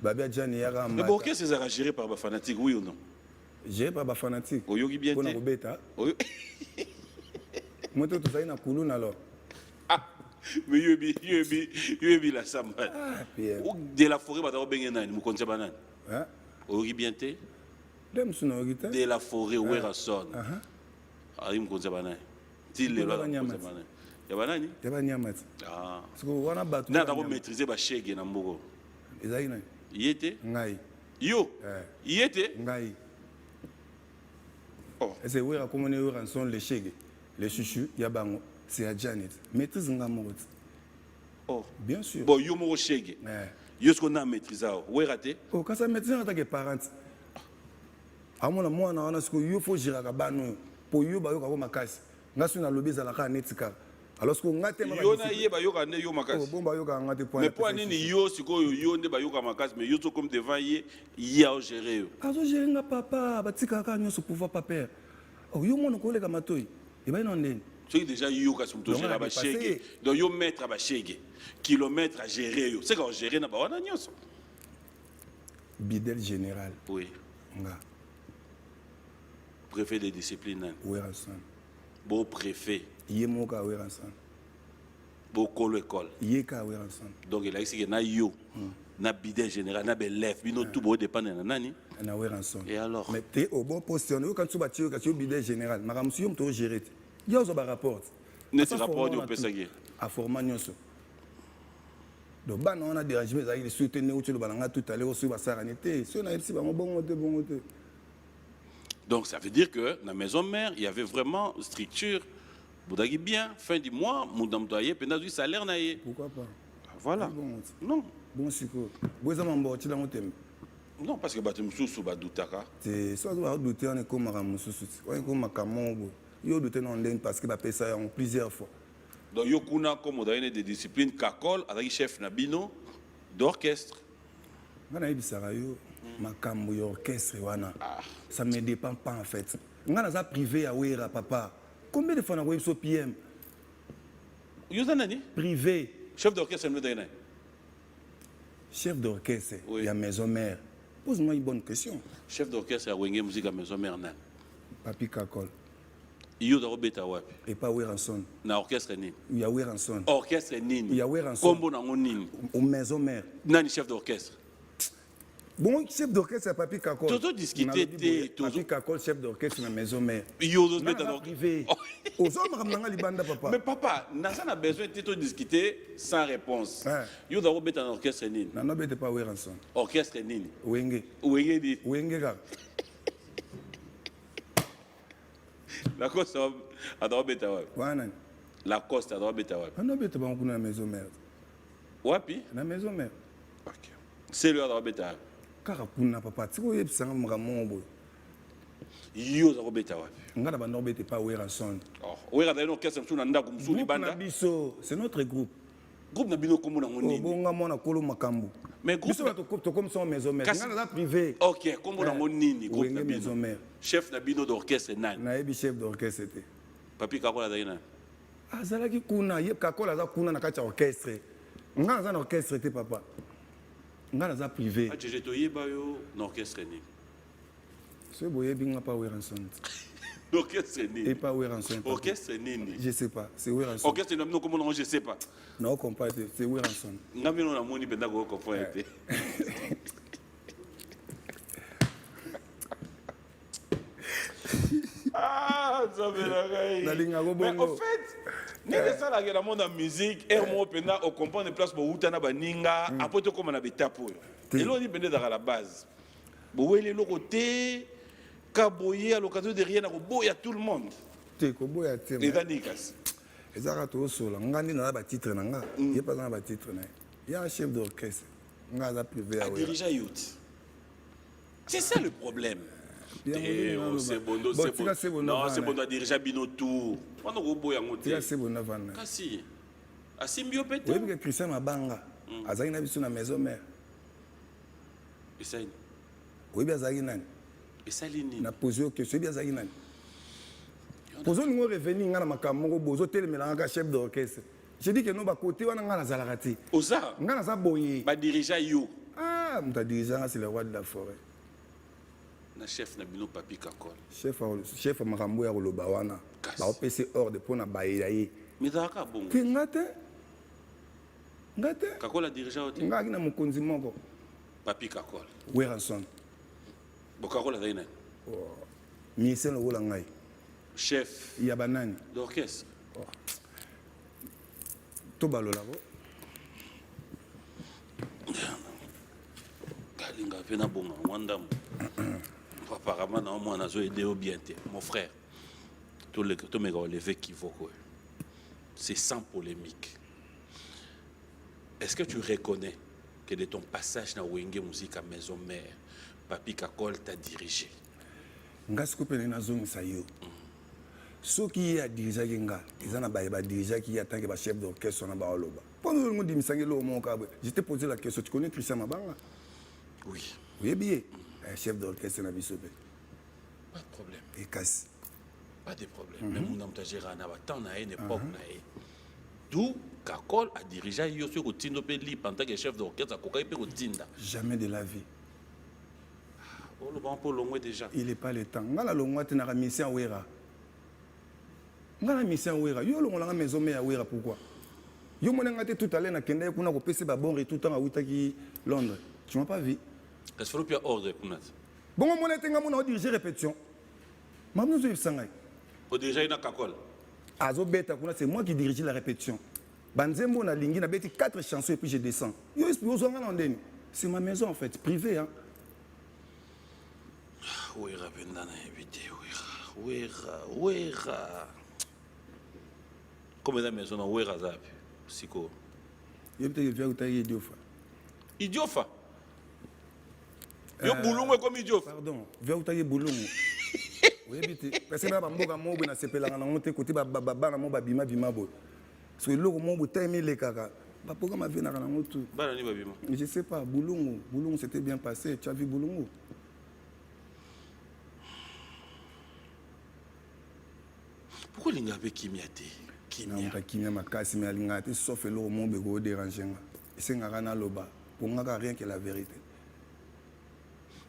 Babia Jani yara Mais bon, qu'est-ce que c'est géré par ba fanatique, oui ou non? Géré par ba fanatique. Oyogi bien Pour te. na beta. Oyo. Moi tout ça na kuluna alors. Ah, mais yobi la samba. PM. Ou de la forêt ba da benga nani, mu konza banane. Hein? Oyogi bien te. Dem suna ogita. De la forêt où est son. Ah, il mu konza banane. Ti le la konza banane. Ya banani? Ya ba nyamati. Ah. Siko wana batu. Na da ko maîtriser ba shege na mboko. Ezali na. Yete? Ngai. Yo. Yete? Ngai. Oh. Ese wera komone wera son le shege. Les chouchous, ya bango. C'est à Janet. Maîtrise nga morot. Oh. Bien sûr. Bon, yo mo shege. Yo ce qu'on a maîtrisé. Où est raté? Oh, quand ça maîtrise en tant que parent. À mon moi na wana siko yo faut gérer ka bano. Po yo ba yo ka ko makasi. Ngasu na lobby za la ka netika. Alors que ngate ma yo na ye ba yo ka ne yo makasi. Oh, bon ba yo ka ngate point. Mais pour nini yo siko yo nde ba yo ka makasi mais yo to comme devant ye a gérer yo. Azo gérer nga papa, ba tika ka nyoso pouvoir papa. Oh, yo mon ko le ka matoi. E ba non ndeni. C'est déjà yo ka sumto gérer ba shege. Donc yo mettre ba shege. Kilomètres à gérer yo. C'est quand gérer na ba wana nyoso. Bidel général. Oui. Nga. Préfet de discipline. Weranson. Beau préfet. Yemoka Weranson. Beau colo école. Yeka Weranson. Donc il a ici que na yo. Na bidel général, na belef, bino tout beau dépend de nani. Na Weranson. Et alors? Mais tu es au bon position. Quand tu vas tirer, quand tu es bidel général, madame si on te gérer. Il y a un rapport. Ne se rapport du pesagé. À formation. Donc bah on a dérangé mais avec les soutenir où tu le balanga tout à l'heure sur la saranité. Si on a ici bon bon. Donc ça veut dire que dans la maison mère, il y avait vraiment structure. Boudagi bien, fin du mois, mon employé pendant du salaire naïe. Pourquoi pas? Voilà. Bon, non. Bon siko. Vous avez un tu l'as thème. Non parce que batem sous badoutaka. C'est soit doit douter on est comme maramususu. On est comme makambo. Yo douter non den parce que ba paye ça en plusieurs fois. Donc yo kuna comme dans des disciplines kakol avec chef nabino d'orchestre. Ngana ibisara yo makambo yo orchestre wana. Ça me dépend pas en fait. Ngana za privé à wera papa. Combien de fois na web so PM? Yo zanani? Privé. Chef d'orchestre me donne. Chef d'orchestre, oui. Il y a maison mère. Pose-moi une bonne question. Chef d'orchestre a wenge musique à maison mère nan. Papi Kakol. Yo da robeta wapi? Et pas Weranson. Na orchestre nini? Il y a Weranson. Orchestre nini? Il y a Weranson. Kombo na nini? Au maison mère. Nani chef d'orchestre? Bon, chef d'orchestre, c'est Papi Kakol. Toto discuter Papi Kakol, chef d'orchestre, la maison mère. Yo dos mettre dans privé. Aux hommes, ramanga libanda papa. Mais papa, n'a pas besoin de discuter sans réponse. Yo da robeta en orchestre nini? Non, non, pas Weranson. Orchestre nini? Wenge. Wenge dit. Wenge ga. La Coste a droit bêta wapi? Wana. La Coste a droit bêta wapi? Non, bête pas la maison mère. Wapi? La maison mère. Ok. C'est le droit bêta. Car kuna papa, tu vois ça mramombo. Yo za bêta wapi? Ngana ba nobete pas Weranson. Oh, wera da no kesa msuna ndako msuli banda. C'est notre groupe. Groupe na bino komo na ngoni. Bonga mona kolo makambu. Mais groupe biso to comme son maison mère. Ngana za privé. OK, komo na ngoni groupe na maison mère. Chef na bino d'orchestre nani? Na yebi chef d'orchestre était. Papi Kakola daina. Azalaki kuna ye Kakola za kuna na kati orchestre. Ngana za orchestre était papa. Ngana za privé. Ah je to yeba yo n'orchestre ni. C'est boye binga pas Weranson. Orchestre ni. Et pas Weranson. Orchestre ni. Je sais pas, c'est Weranson. Orchestre na bino komo na je sais pas. Non, comprends, c'est Weranson. Ngamino na moni penda ko comprendre été. Ah, ça me la mais en fait, ni ça la dans monde en musique, et moi penda au comprendre place pour utana baninga, après to comme na betapo. Et là on dit penda à la base. Bo wele lo côté kaboyer à l'occasion de rien à boya tout le monde. Te ko boya te. Les danikas. Ezaka to solo ngandi na ba titre na nga, il pas na ba titre na. Il y a un chef d'orchestre. Nga za privé à dirigeant youth. C'est ça le problème. C'est bon, c'est bon. Non, c'est bon, on a dirigé Binotou. On a oublié un côté. C'est bon avant. Kasi. Asimbio peut-être. Oui, parce que Christian Mabanga, Azaki na biso na maison mère. Et ça. Oui, bien Azaki nani. Et ça lini. Na posé question bien Azaki nani. Pozo ningo revenir ngana makamoko bozo telemelanga chef d'orchestre. J'ai dit que non ba côté wana ngana zalakati. Oza. Ngana za boye. Ba dirigeant yo. Ah, mon dirigeant c'est le roi de la forêt. Na chef na bino Papi Kakol. Chef makambo ya koloba wana. Ba opesi ordre pona baela ye. Midaka bongo. Ke ngate. Ngate. Kakol a dirigeant oti. Ngaki na mokonzi moko. Papi Kakol. Weranson. Bo Kakol a zaina. Miesen lo wala ngai. Chef. Ya banani. D'orchestre. To balola ko. Kalinga pena bonga wanda. Apparemment non moi na zo aider au bien mon frère. Tout mes gars levé qui vaut quoi. C'est sans polémique. Est-ce que tu reconnais que de ton passage dans Wenge Musique à Maison Mère, Papi Kakol t'a dirigé? Ngasiko pene na zone sa yo. Soki ya dirija kinga, izana ba dirija qui attend que ba chef d'orchestre na ba oloba. Pendant le monde misange lo mon kabwe, j'étais posé la question, tu connais Christian Mabanga? Oui. Oui bien. Chef d'orchestre na bisobe. Pas de problème. Et casse. Pas de problème. Mais mon homme t'a géré na ba temps na une époque na e. D'où Kakol a dirigé yo sur Tindo Peli en tant que chef d'orchestre à Kokai pe Tinda. Jamais de la vie. Oh le bon pour long déjà. Il est pas le temps. Ngala longwa te na mission wera. Ngala mission wera. Yo longwa la maison mais wera pourquoi? Yo monanga te tout à l'heure na kende kuna ko pese ba bon retour temps a witaki Londres. Tu m'as pas vu? Est-ce que tu as ordre kunat? Bon mon etenga mona diriger répétition. Maman zo sangai. O déjà ina Kakol. Azo beta kuna c'est moi qui dirige la répétition. Banzembo na lingi na beti 4 chansons et puis je descends. Yo espio zo ngala ndeni. C'est ma maison en fait, privée hein. Wera pendana éviter wera. Comme dans maison na wera zapi. Siko. Yo peut-être vient utaye idiofa. Idiofa. Yo boulongo comme idiofa. Pardon, vient utaye boulongo. Oui bité parce que ba mboka mo na sepelanga na monte côté ba na mo ba bima bo. Parce que loko mo bo taimi le kaka. Ba poka ma vena na ngotu. Bana ni ba bima. Je sais pas, boulongo c'était bien passé, tu as vu boulongo? Pourquoi l'inga avec Kimia te? Kimia. Na Kimia makasi mais alinga te sauf loko mo be go déranger nga. Senga na loba. Pour nga rien que la vérité.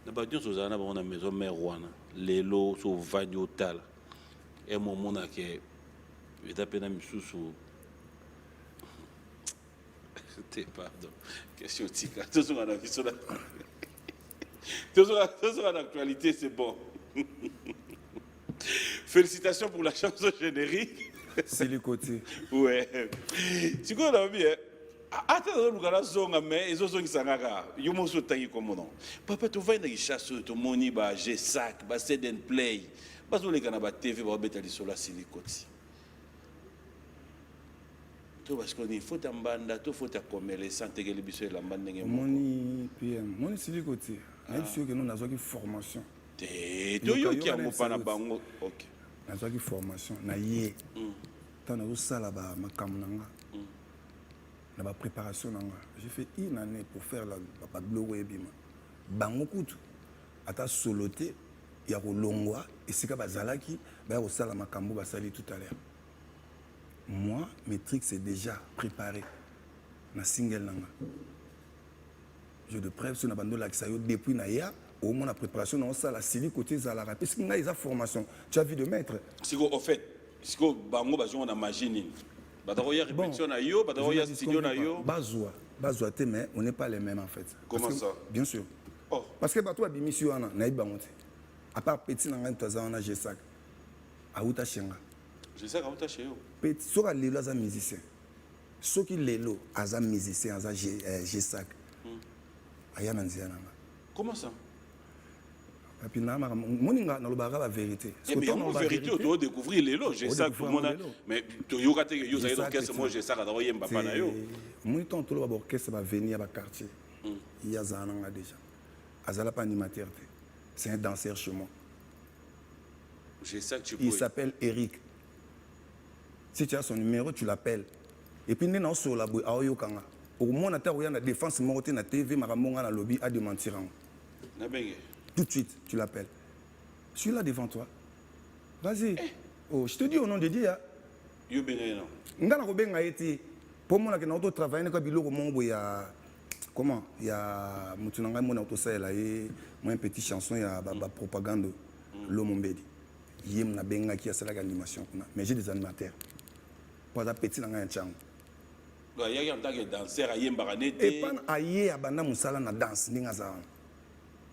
Na ba dion sozana ba na maison mère wana. Lelo so vanyo tal. Et mon mona ke eta pena misusu. Pardon. Question tika. Tout ce qu'on a vu sur la. Tout ce qu'on a l'actualité, c'est bon. Félicitations pour la chanson générique. C'est le côté. Ouais. Tu connais la vie, hein? Attends, nous allons zonga mais ils ont zongi sangaka. Yo mo so tangi comme non. Papa tu vas na chasse to moni ba G-Sac, ba Set and Play. Ba zo le kana ba TV ba betali sur la silicoti. To parce qu'on faut tambanda, to faut ta komele santé que le biso la mbanda ngemo. Moni PM, moni silicoti. Mais sûr que nous n'avons pas formation. To yo ki amopa na bango. OK. Nous avons formation na yé. Tant na sala ba makamnanga. Na ba préparation nanga. J'ai fait une année pour faire la blogo ebima. Bango kutu ata soloté ya kolongwa esika bazalaki ba ko sala makambo ba sali tout à l'heure. Moi, mes trucs c'est déjà préparé. Na single nanga. Je de preuve sur na bando la kisayo depuis na ya au moins la préparation na sala sili côté zala parce que na isa formation. Tu as vu de maître. Siko au fait, siko bango bazo na machine. Badaroya répétition na yo, badaroya studio na yo. Bazoa te mais on n'est pas les mêmes en fait. Comment ça? Bien sûr. Oh. Parce que bato abimisi wana na ibangote. À part petit na nganta za na G-Sac. Auta shenga. G-Sac auta chez yo. Petit soka lelo aza musicien. Soki lelo aza musicien aza G-Sac. Aya na nzia nanga. Comment ça? Et puis na moninga na lobaka la vérité. Eh bien, en vérité, on doit découvrir les lots. J'ai ça pour mon. Mais tu as dit que vous avez l'orchestre, moi j'ai ça à d'abord yemba pas na yo. Moniton to loba orchestre va venir à quartier. Il y a zananga déjà. Azala pas animateur. C'est un danseur chez moi. J'ai ça que tu peux. Il s'appelle Eric. Si tu as son numéro, tu l'appelles. Et puis nous sur la boue aoyo kanga. Au moins na ta na défense moroté na TV maramonga na lobby à démentir. Na bengue. Tout de suite, tu l'appelles. Je suis là devant toi. Vas-y. Oh, je te dis au nom de Dieu. Yo benga non. Nga na kobenga ete pour moi na auto travailler na biloko mongo ya comment ya mutu na ngai mona auto sala ye moi un petit chanson ya ba propagande l'homme mbedi yem na benga ki asala animation kuna mais j'ai des animateurs pour ça petit na ngai nchango Il y a un tant que danseur à Yembaranete. et pan aye abanda musala na danse ninga za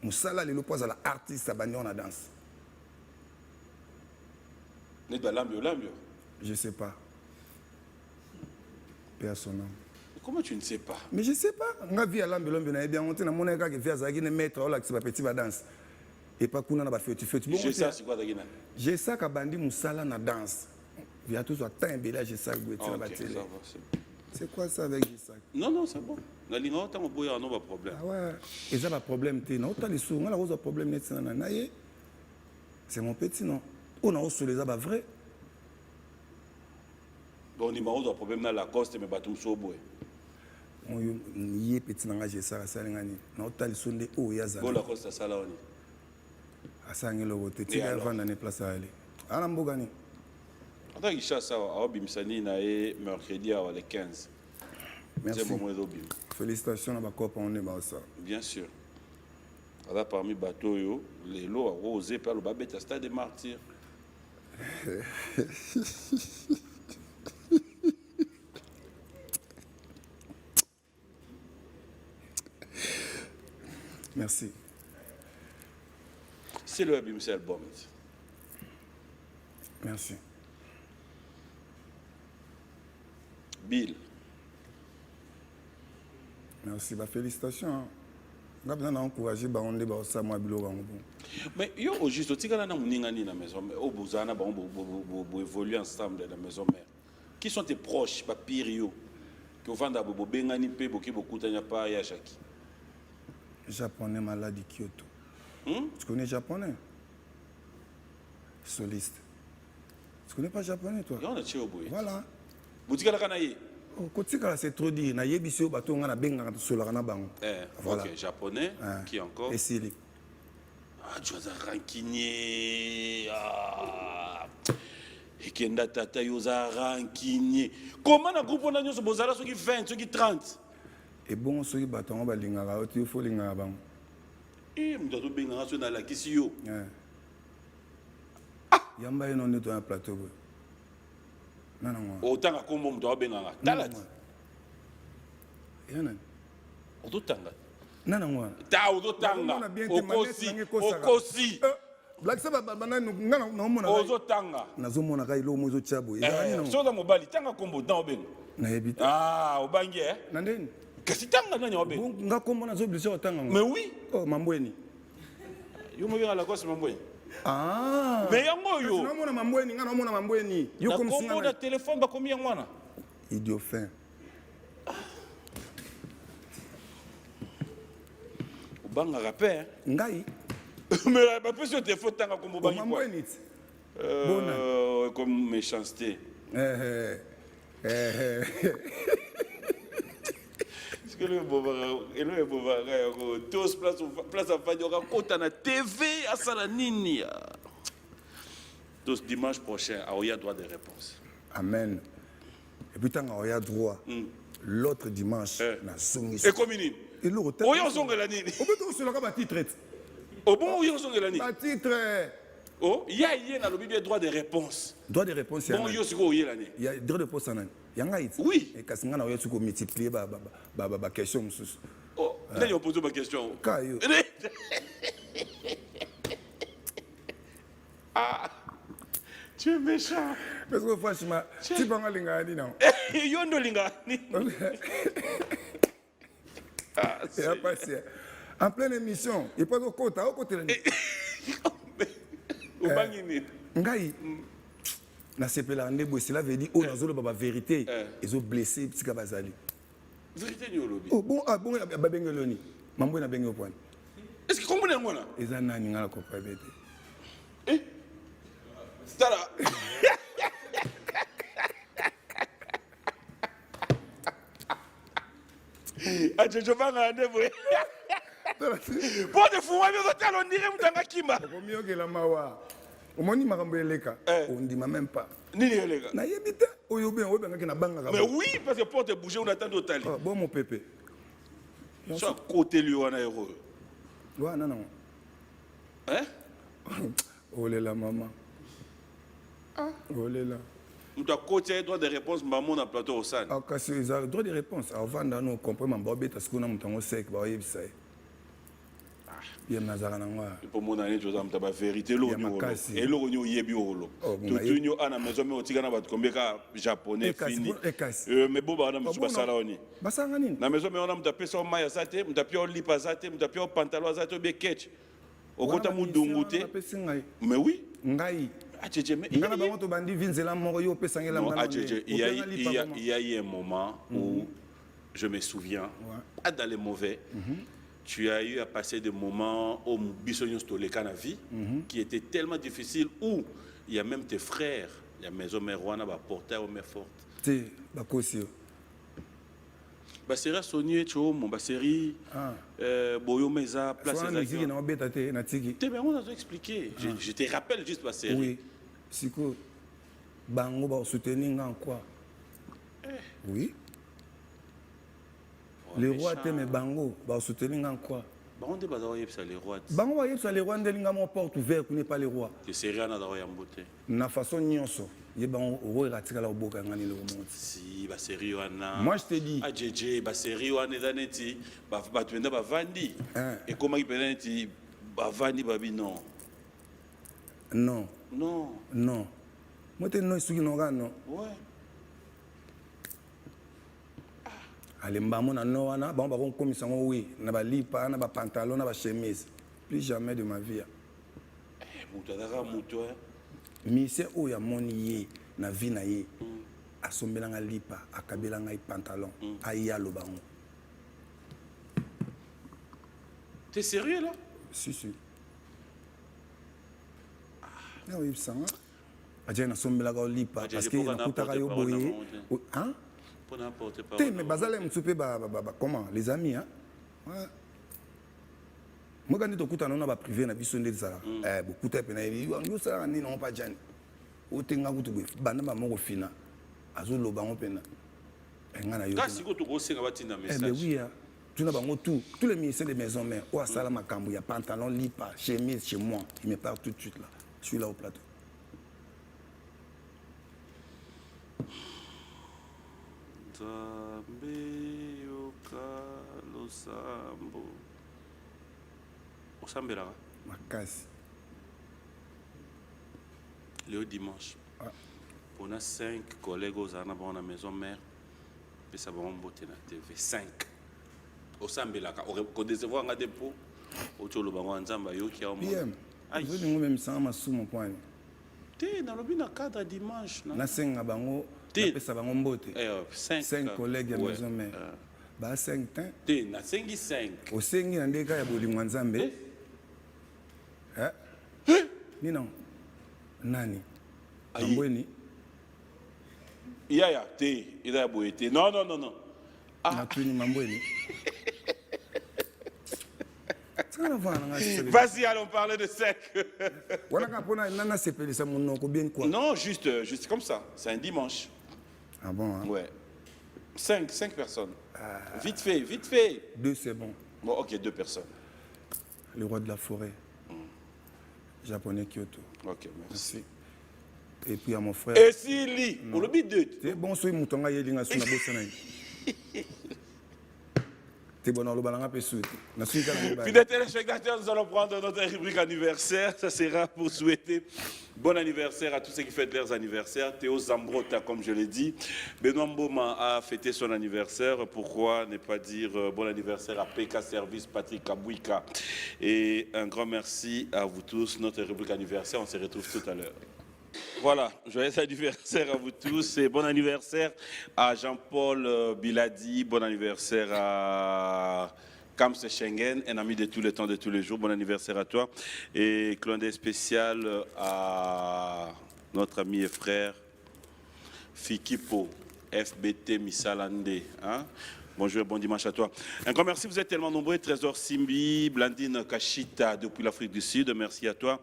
musala lelo poza la artiste abandi na danse Ne doit l'ambio. je sais pas personnellement. Comment tu ne sais pas? Mais je sais pas. Nga vie à l'ambulance na bien on tena mona ka ke via za ki ne mettre ola ki ba petit ba danse. Et pas kuna na ba fête. Je sais c'est quoi dagina? J'ai ça ka bandi musala na danse. Via tout ça temps bela j'ai ça go tina ba télé. C'est quoi ça avec ça? Non, c'est bon. La ligne haute on boya non pas problème. Ah ouais. Et ça pas problème té na autant les sous nga la rose problème net na ye. C'est mon petit non. On a reçu les aba vrai. Bon numéro de problème na la coste mais batum soboé. On y est petit na j'ai ça ça ngani. Na autant les sous de o ya za. Bon la coste ça là on est. Asange lo wote ti ya vanda ne place ali. Ala mboga ni. Attends, il chasse ça à Bimsani na mercredi à les 15. Merci. C'est moment d'obim. Félicitations à ma copain on est ba ça. Bien sûr. Là parmi bateau yo, les lots à rosé par le babette à stade des martyrs. Merci. C'est le Bimsel album. Merci. Bill. Merci. Bah, félicitations. Je vais encourager ça. Mais yo au juste tu na muningani na maison mais au bozana ba on évoluer ensemble dans la maison mère. Qui sont tes proches pas pire yo que vanda bo bengani pe boki bokutanya pa ya Jackie. Japonais malade Kyoto. Tu connais japonais? Soliste. Tu connais pas japonais toi? Yo na tio boy. Voilà. Boutika la kanaye. Oh, kotika c'est trop dit. Na yebisio bato nga na benga sola na bango. Voilà. OK, japonais qui encore? Et Sili. Ah, tu as rancunier. Ah. Et kenda tata yo za rancunier. Comment na groupe na nyoso bozala soki 20, soki 30? Et bon soki bato nga balingaka oti yo fo linga bango. Mdato benga ngaso na la kisi yo. Yamba eno neto na plateau boy. Non. Otanga kombo mto benga nga. Talat. Yana. Otanga. Non. Ta otanga. Okosi. Black Sabbath banana ngana naomona. Ozotanga. Nazomona kai lo mozo chabo. Soda mobali tanga kombo dans obenga. Na ebita. Ah, obangi Na ndeni? Kasi tanga nani obenga? Nga kombo na zoblisi otanga. Mais oui. Oh Mambweni. Yo mo yala kosi Mambweni. Ah. Mais yango yo. Naomona Mambweni, nga naomona Mambweni. Yo comme singa. Na téléphone ba komi yangwana. Idiot fin. Obanga rappel. Ngai. Mais ba pesi téléphone tanga kombo bangi quoi. Mambweni. Comme méchanceté. Parce que le tous place à faire du na TV à Salanini. Tous dimanche prochain, il y a droit de réponse. Amen. Et puis tant il y a droit. L'autre dimanche, na songi. Et comme ini. Et l'autre. Oh yon songa la nini. Au bout sur la titre. Au bon yon songa la nini. Ba titre. Oh, il y a le droit de réponse. Droit de réponse. Bon yon siko yé la nini. Il y a droit de réponse en Yanga it. Oui. Et kasi nga na oya tuko multiplier ba question mususu. Oh, là yon pose ma question. Kayo. Ah. Tu es méchant. Parce que franchement, tu vas aller ngani non. Yon do linga ni. Ah, c'est passé. En pleine émission, il pas au côté là. Au bangini. Ngai. Na sepela ndebo cela veut dire oh nazolo baba vérité ils ont blessé petit kabazali. Vérité ni olobi. Oh bon ba bengeloni. Mambo na bengo point. Est-ce que comment ngona? Eza nani ngala ko private. Stara. Ajejo banga ndebo. Pour de fuma mais hôtel on dirait mutanga kimba. Ko miyo ke la mawa. omoni makambo eleka ondima même pas Nini yolega? nayebi te oyo bien oyebengaki na bangaka Mais oui, parce que porte bouger, on attend d'Otali. bon mon pépé Soit côté lui, on a héros. wana nango Hein? olela mama olela On doit côté droit de réponse, maman, na plateau au san. kasi eza droit de réponse avanda no comprendre mambo obeta sikuna moto yango sek baoyebisa ye ye nazaka nango Pour mon année, je vous la vérité, l'eau, Ya makasi. et l'eau, nous y est bio. Oh, Tout l'union, à la maison, mais au tigana, va te combien japonais, fini. Mais bon, on a mis sur saloni. basanga nini Na maison, mais on a tapé son maille à zate, on tapé au lip à zate, on tapé au pantalon à zate, au beketch. Au côté moudungoute. apesi ngai Mais oui. ngai Ah, tchétché, mais nga na bango tobandi vi nzela moko yo opesangela non, nga ah, na tchétché, il y a eu un moment où je me souviens, pas dans les mauvais, tu as eu à passer des moments au Bissonios Toleka na vie qui étaient tellement difficiles où il y a même tes frères, il y a mes hommes Rwanda, porter aux mains fortes. te bakosi yo Basera Sonier, mon Baseri, Boyo Meza, Place wana miziki na obeta te na tiki mais on a tout expliqué. Je te rappelle juste Baseri. oui siko bango basoutenir nga en quoi oui les rois te me bango basoutenir nga en quoi On dit que les rois. bango bayebisa les rois ndelinga mo porte ouvert n'est pas les rois Que c'est rien à la Yambote. na façon nyonso ye bango okoyeka tikala koboka nga ni lelo moti Si, Baseri Wana. moi je te dis Ah, JJ, Baseri Wana, Daneti, Batwenda Bavandi. Et comment il peut être Bavandi Babi, non. non Non. non moi te no suki no non Ouais. alemba mo na no wana bango bakokomisa ngo oui na balipa na bapantalon na bachemise plus jamais de ma vie Moutadara, Moutoua. mise oyo amoni ye na vie na ye asombelanga lipa akabelanga ye pantalon aye aloba ngo T'es sérieux là? si oyebisanga aje nasombelaka yo lipa Aje, parce que pourquoi nakutaka yo n'apporter boye parole hein? Pour n'importe quoi. te mais bazala mosusu mpe comment les amis hein? Ouais. moka nde tokutana na baprivé na biso nde ezala bokuta mpe na yebi yosalaka nini yango mpa jani otenga kutu boye banda bamoko fina azoloba yango mpena nga na yo Quand si tu as un mais message. oui tuna bango tous les ministères des maisons mères oyo asala makambo ya pantalon lipa chemise chez moi il me parle tout de suite là je suis là au plateau Nzambe yoka losambo. Osambela. makasi Le dimanche. On a 5 collègues aux Arna dans la maison mère. Et ça va emboîter la TV. 5. Osambela. Au décevoir un dépôt. Au tolo bango nzamba yo ki a pm ozolingo memisanga masumu poani Te na lobi na cadre dimanche. nasenga bango Te. napesa bango mbote 5 5 collègues ya maison mère ba 5 te Te na 5. osengi na ndeka ya bolingo ya nzambe nino nani Ayi. ambweni Yaya te ida ya boye te. Non. natuni mambweni tikana vana nga sipelisa Vas-y, allons parler de 5. wanaka mpona nana sepelisa monoko bien quoi Non, juste comme ça. C'est un dimanche. ah bon hein? Ouais. 5 personnes. Vite fait. 2 c'est bon Bon, ok, 2 personnes. le roi de la forêt japonais Kyoto Ok, merci. merci et puis à mon frère Et si lit, pour le bit 2. te bon soki moto nga yelinga su na bosana ye te bona olobalanga mpe su te nasuki kala mibale Fidèles téléspectateurs, nous allons prendre notre rubrique anniversaire. Ça sera pour souhaiter bon anniversaire à tous ceux qui fêtent leurs anniversaires. Théo Zambrota, comme je l'ai dit. Benoît Mboma a fêté son anniversaire. Pourquoi ne pas dire bon anniversaire à PK Service, Patrick Kabouika. Et un grand merci à vous tous. Notre rubrique anniversaire, on se retrouve tout à l'heure. Voilà, joyeux anniversaire à vous tous et bon anniversaire à Jean-Paul Biladi, bon anniversaire à Kams Schengen, un ami de tous les temps, de tous les jours, bon anniversaire à toi et clin d'œil spécial à notre ami et frère Fikipo, FBT Misalande, hein? Bonjour et bon dimanche à toi. Un grand merci, vous êtes tellement nombreux. Trésor Simbi, Blandine Kachita depuis l'Afrique du Sud, merci à toi.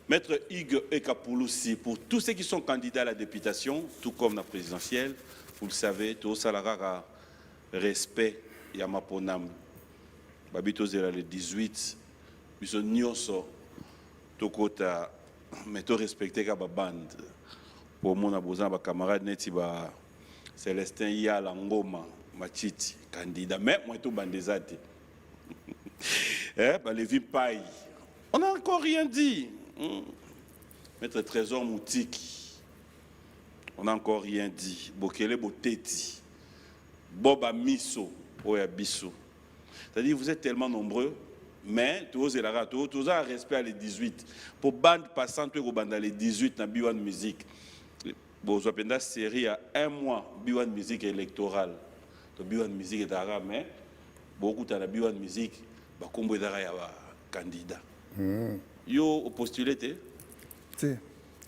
Maître Hugues Ekapouloussi, pour tous ceux qui sont candidats à la députation, tout comme la présidentielle, vous le savez, tout ça, la respect, Yamaponam. Babito Zera le 18, biso nyoso, tokota, mais to respecter ka ba bande. Pour mon abozan, ba camarade neti ba Célestin Yala Ngoma, Machiti, candidat, mais moi tout bandezate. Bah, Lévi Paille. On n'a encore rien dit. Maître Trésor Moutiki. On n'a encore rien dit. Bokele Boteti. Boba Miso. Oya Biso. C'est-à-dire vous êtes tellement nombreux, mais tous les ratos, tous un respect à les 18. Pour bande passante, vous bandez les 18 dans Biwan Musique. Bon, je une série à 1 mois, Biwan Musique électorale. Donc Biwan Musique est d'ara, mais beaucoup de Biwan Musique, bah comme vous d'ara, il y a candidat. Yo postulé te? Si.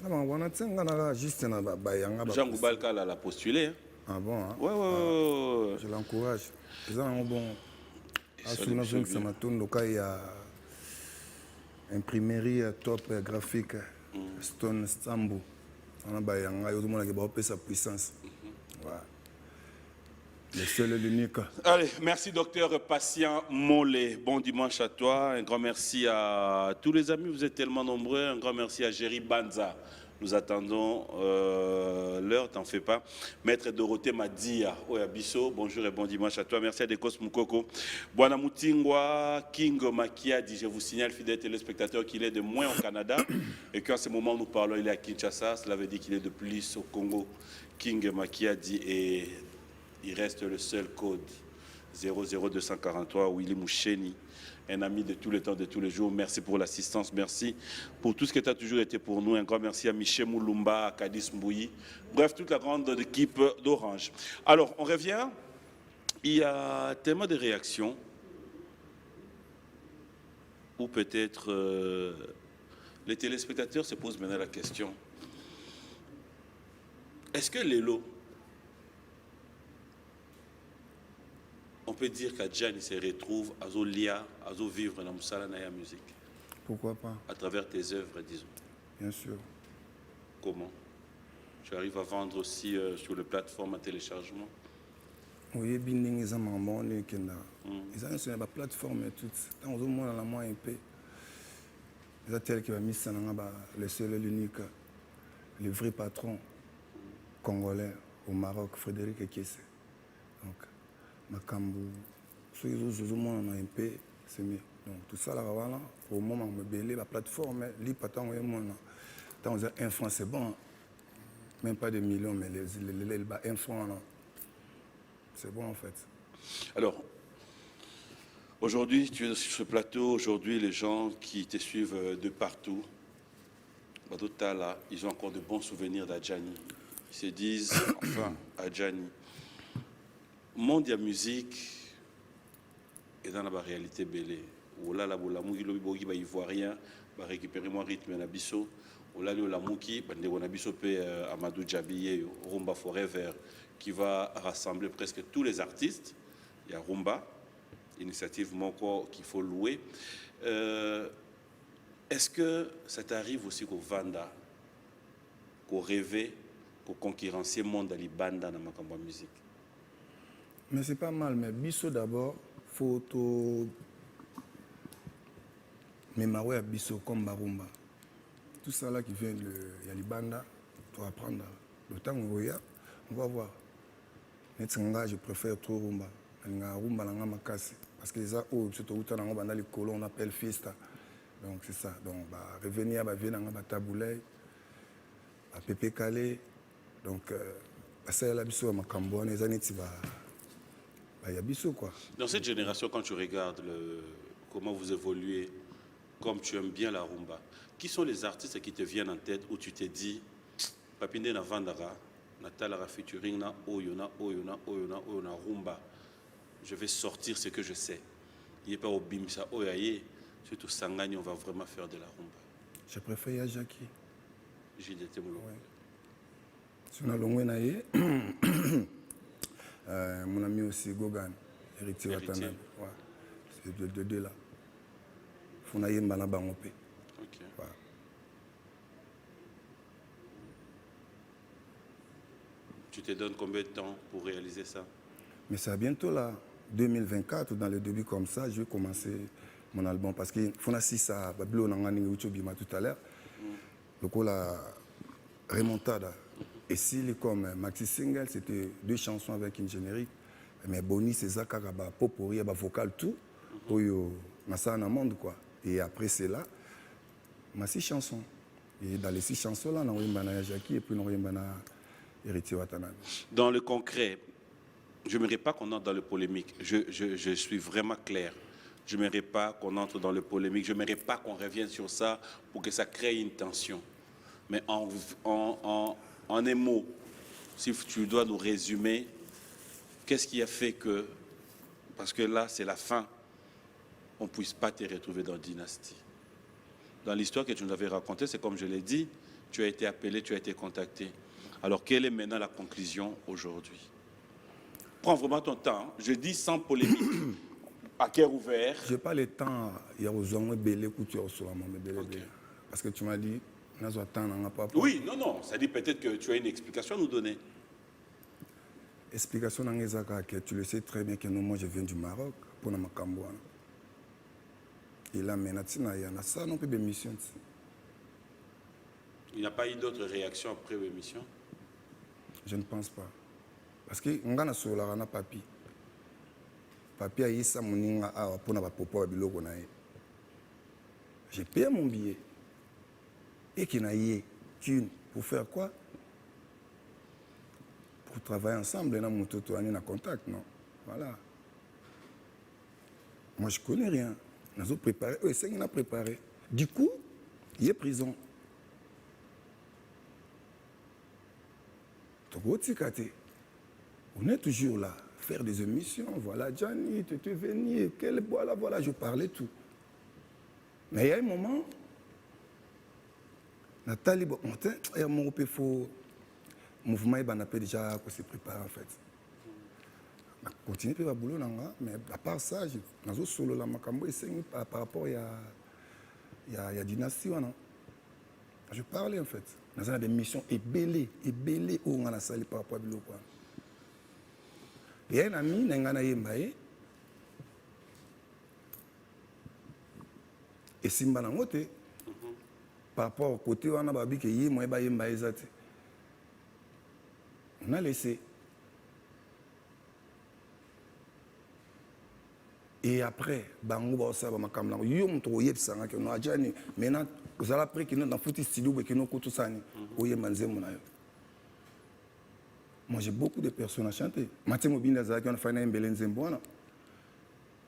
Ah bon, on a tient juste na bayanga. Jean Goubalka l'a postulé. Hein? Ah bon? Hein? Ouais. Je l'encourage. Ils ont un bon. À Souna Zong Samatoun, il y a imprimerie top graphique Stone Stambo. On a bayanga, tout le monde a fait sa puissance. Voilà. Le seul et l'unique. Allez, merci docteur Patient Mollet. Bon dimanche à toi. Un grand merci à tous les amis. Vous êtes tellement nombreux. Un grand merci à Jerry Banza. Nous attendons l'heure, t'en fais pas. Maître Dorothée Madia, Oyabiso, bonjour et bon dimanche à toi. Merci à Dekos Moukoko. Buana Moutingwa, King Makiadi, je vous signale, fidèle téléspectateur, qu'il est de moins au Canada et qu'en ce moment nous parlons, il est à Kinshasa. Cela veut dire qu'il est de plus au Congo. King Makiadi et il reste le seul code 00243, Willy Moucheni. Un ami de tous les temps, de tous les jours. Merci pour l'assistance, merci pour tout ce que tu as toujours été pour nous. Un grand merci à Michel Moulumba, à Kadis Mbouyi. Bref, toute la grande équipe d'Orange. Alors, on revient. Il y a tellement de réactions. Ou peut-être les téléspectateurs se posent maintenant la question. Est-ce que Lelo, on peut dire qu'Adjani se retrouve à Zolia, à vivre dans la musique? Pourquoi pas? À travers tes œuvres, disons. Bien sûr. Comment? Tu arrives à vendre aussi sur les plateformes à téléchargement? Oui, binding ils ont maman, ils ont sur la plateforme et tout. Dans le monde, la moins épais. Ils ont tel qui va mis ça le seul et l'unique, le vrai patron congolais au Maroc, Frédéric Ekesse. Donc, Makambu, ceux qui ont un peu, c'est mieux. Donc tout ça, là, voilà, au moment où je me la plateforme, les patents, tant un franc, c'est bon. Même pas des millions, mais les 1 franc, c'est bon en fait. Alors, aujourd'hui, tu es sur ce plateau, aujourd'hui, les gens qui te suivent de partout, là, ils ont encore de bons souvenirs d'Adjani. Ils se disent, enfin, Adjani. Monde de la musique est dans la réalité belle. Ola la bola mugi lobi bogi ba ivoirien ba récupérer mon rythme na biso. Ola la muki ba ndeko na biso pe Amadou Djabiye Rumba Forever qui va rassembler presque tous les artistes. Il y a Rumba, initiative Moko qu'il faut louer. Est-ce que ça t'arrive aussi qu'au Vanda, qu'au rêver, qu'au concurrencer monde dans les bandes dans ma musique? Mais c'est pas mal, mais Bisso d'abord, photo. Mais Maroua Bisso comme Barumba. Tout ça là qui vient de Yalibanda, tu vas apprendre. Le temps où on va voir. Je préfère trop Rumba. Rumba parce que les autres, les colons, on appelle Fiesta. Donc c'est ça. Donc, revenir à venir à Taboulay, à Pépé Calais. Donc, c'est la Bisso à Macambouane, les années, il y a Bisso, quoi. Dans cette génération, quand tu regardes comment vous évoluez, comme tu aimes bien la rumba, qui sont les artistes qui te viennent en tête où tu te dis, Papinde na Vandara, Natalara featuring na Oyona, rumba, je vais sortir ce que je sais. Il n'y a pas au Bimsa, Oyaye, surtout Sangani, on va vraiment faire de la rumba. Je préfère Yajaki. J'ai des témoins. Si on a l'ongwe naïe. Mon ami aussi, Gogan. Héritier Héritier. Watanabe. Ouais. C'est de deux là. Funa yemba na bango pe. Ok. Ouais. Tu te donnes combien de temps pour réaliser ça? Mais c'est bientôt là, 2024, dans le début comme ça, je vais commencer mon album. Parce que Funa Sisa, Babilo Nangani Uchobima tout à l'heure, le coup la remontada. Et s'il est comme Maxi Single, c'était 2 chansons avec une générique. Mais Boni, c'est ça, Karaba, Popori, vocal, tout. Pour yo, ça en monde quoi. Et après c'est là, ma 6 chansons. Et dans les 6 chansons là, on a Yembana Jackie et puis on a Yembana Héritier Watanabe. Dans le concret, je n'aimerais pas qu'on entre dans le polémique. Je suis vraiment clair. Je n'aimerais pas qu'on entre dans le polémique. Je n'aimerais pas qu'on revienne sur ça pour que ça crée une tension. Mais en un mot, si tu dois nous résumer, qu'est-ce qui a fait que, parce que là c'est la fin, on ne puisse pas te retrouver dans Dynastie? Dans l'histoire que tu nous avais racontée, c'est comme je l'ai dit, tu as été appelé, tu as été contacté. Alors quelle est maintenant la conclusion aujourd'hui? Prends vraiment ton temps, hein. Je dis sans polémique, à cœur ouvert. Je n'ai pas le temps, il y a aux hommes belé couture sur la main, Ok. parce que tu m'as dit, nous avons pas. Oui, non, ça dit peut-être que tu as une explication à nous donner. Explication dans les que tu le sais très bien que moi je viens du Maroc pour ma Cambouane. Et là maintenant, il y a ça non plus d'émission. Il n'y a pas eu d'autres réactions après l'émission? Je ne pense pas. Parce que on a sur la papi. Papi a eu ça moninga pour na popo biloko na. J'ai payé mon billet. Et qu'il n'a eu qu'une pour faire quoi? Pour travailler ensemble, dans mon toto, on est en contact, non? Voilà. Moi, je ne connais rien. Nous avons préparé. Oui, c'est qu'il a préparé. Du coup, il est prison. Donc, on est toujours là, faire des émissions. Voilà, Gianni, tu es venu, voilà, je parlais tout. Mais il y a un moment, Nathalie, il y a un moment où il faut. Le mouvement est déjà se préparer en fait. Je continue à faire boulot, mais à part ça, je suis solo là, par rapport à Dynastie. Je parlais en fait. Nous avons des missions ébellées où on a salé par rapport à boulot. Il y a un ami, Nengana Yembaye, et Simba Nangote, par rapport au côté où on a babi que Yembaye Zate. On a laissé. Et après, Bango ça va makamla. Yom to yep sanga que no ajani. Maintenant, vous allez après que nous dans foutu studio que nous koto sani. Oye manzemo na yo. Moi j'ai beaucoup de personnes à chanter. Mathieu Mobina Zaki on a fait un Mbelenzembo.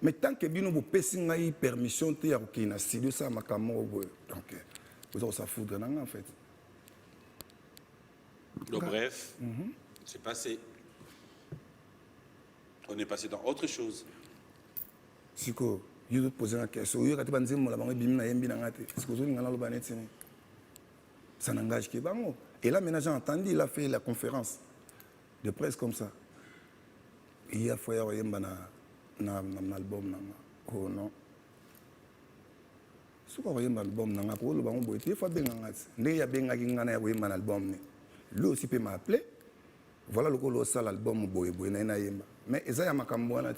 Mais tant que bino bo pesinga yi permission te ya ko na studio ça makamo donc vous allez ça foudre en fait. Donc, bref, c'est passé. On est passé dans autre chose. Si vous posez la question, vous avez dit que ça n'engage que Bango. Et là, maintenant, j'ai entendu, il a fait la conférence de presse comme ça. Il y a fait un album. Oh non. Si vous avez un album, il faut un album. Lui aussi peut m'appeler. Voilà le coup ça l'album boy mais ça y a makamboana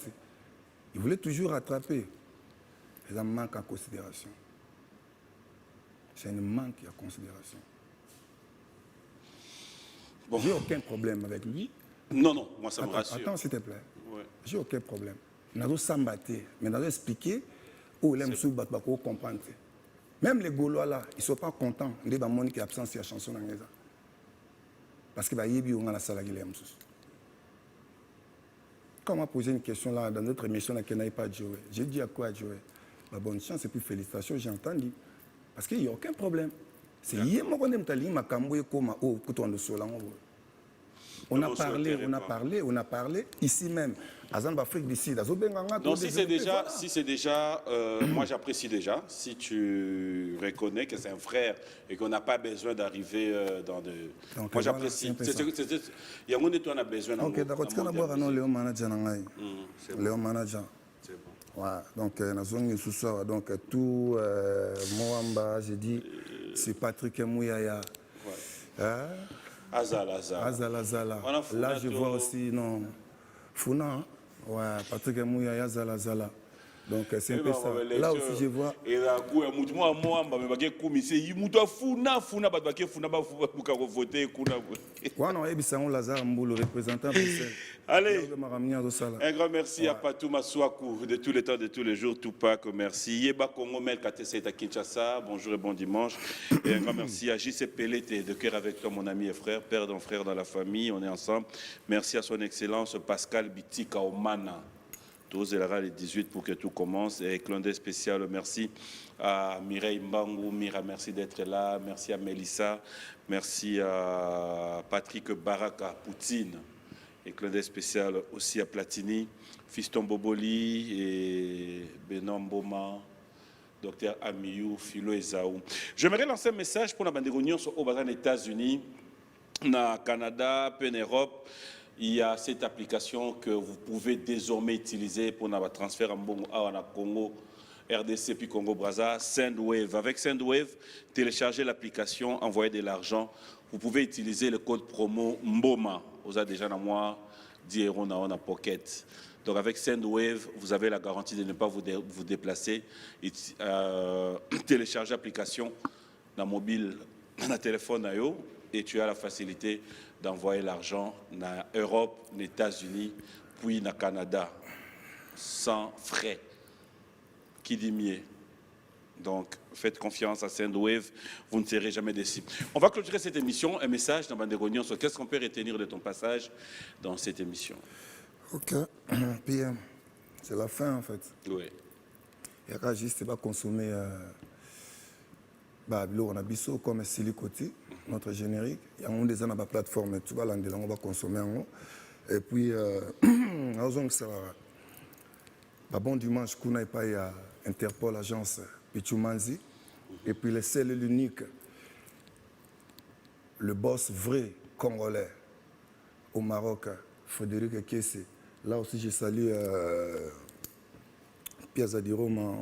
il voulait toujours rattraper. Et ça manque en considération. C'est un manque de considération. Bon. J'ai aucun problème avec lui. Non, moi ça me rassure. Attends s'il te plaît. Ouais. J'ai aucun problème. Nous allons s'embattre, mais nous allons expliquer où l'aime sous battre pour comprendre. Même les Gaulois là, ils ne sont pas contents de la monde qui est absent de la chanson. Parce que on a la salle qui quand on m'a posé une question là dans notre émission qui n'a pas joué, j'ai dit à quoi jouer. Bonne chance et puis félicitations, j'ai entendu. Parce qu'il n'y a aucun problème. C'est hier moi qu'on aime tali ma cambo et comme au couteau de solan. On a parlé ici même. Azan Afrique du Sud. Donc si c'est déjà, moi j'apprécie déjà, si tu reconnais que c'est un frère et qu'on n'a pas besoin d'arriver dans de... Donc, moi j'apprécie. Il y a un on a besoin. Ok, d'accord. Tu peux voir Léon Manager. Léon Manager. C'est bon. Ouais, donc ce soir, donc tout Moamba, j'ai dit, c'est Patrick Mouyaya. Ouais. Hein? Azala. Là, je vois aussi, non, Founa, hein? Ouais, Patrick Mouyaya, Zala. Donc c'est un peu ça. Là aussi, je vois. Et là, Lazare Mboulou, représentant Bruxelles. Allez, un grand merci à Patou Maswaku de tous les temps, de tous les jours, Tupac, merci. Yeba Kongo Mel KTC à Kinshasa, bonjour et bon dimanche. Et un grand merci à JC Pelleté, de cœur avec toi, mon ami et frère, père d'un frère dans la famille, on est ensemble. Merci à son excellence Pascal Bitika Omana. Tous les 18 pour que tout commence. Et clin d'œil spécial, merci à Mireille Mbangou. Mira, merci d'être là. Merci à Mélissa. Merci à Patrick Baraka, Poutine. Et clin d'œil spécial aussi à Platini, Fiston Boboli et Benon Boma, Dr Amiyou, Philo Ezaou. J'aimerais lancer un message pour la bande aux États-Unis, au Canada, en Europe. Il y a cette application que vous pouvez désormais utiliser pour notre transfert en Congo, RDC puis Congo-Brazza, Sendwave. Avec Sendwave, téléchargez l'application, envoyez de l'argent. Vous pouvez utiliser le code promo Mboma. Vous avez déjà dans moi 10 € dans Pocket. Donc avec Sendwave, vous avez la garantie de ne pas vous déplacer. Téléchargez l'application dans mobile, dans le téléphone et tu as la facilité d'envoyer l'argent dans l'Europe, les États-Unis, puis dans le Canada, sans frais. Qui dit mieux? Donc, faites confiance à Sendwave, vous ne serez jamais déçus. On va clôturer cette émission. Un message dans Banderognon sur qu'est-ce qu'on peut retenir de ton passage dans cette émission. Ok, puis c'est la fin en fait. Oui. Il y a juste pas consommer. On a biso comme Silicoti, notre générique. Il y a un des ans plateforme, tu vas l'anglais, on va consommer en haut. Et puis, bon dimanche, qu'on n'a pas à Interpol, agence Pichumanzi. Et puis, le seul et l'unique, le boss vrai congolais au Maroc, Frédéric Kessé. Là aussi, je salue Pierre Zadiroma,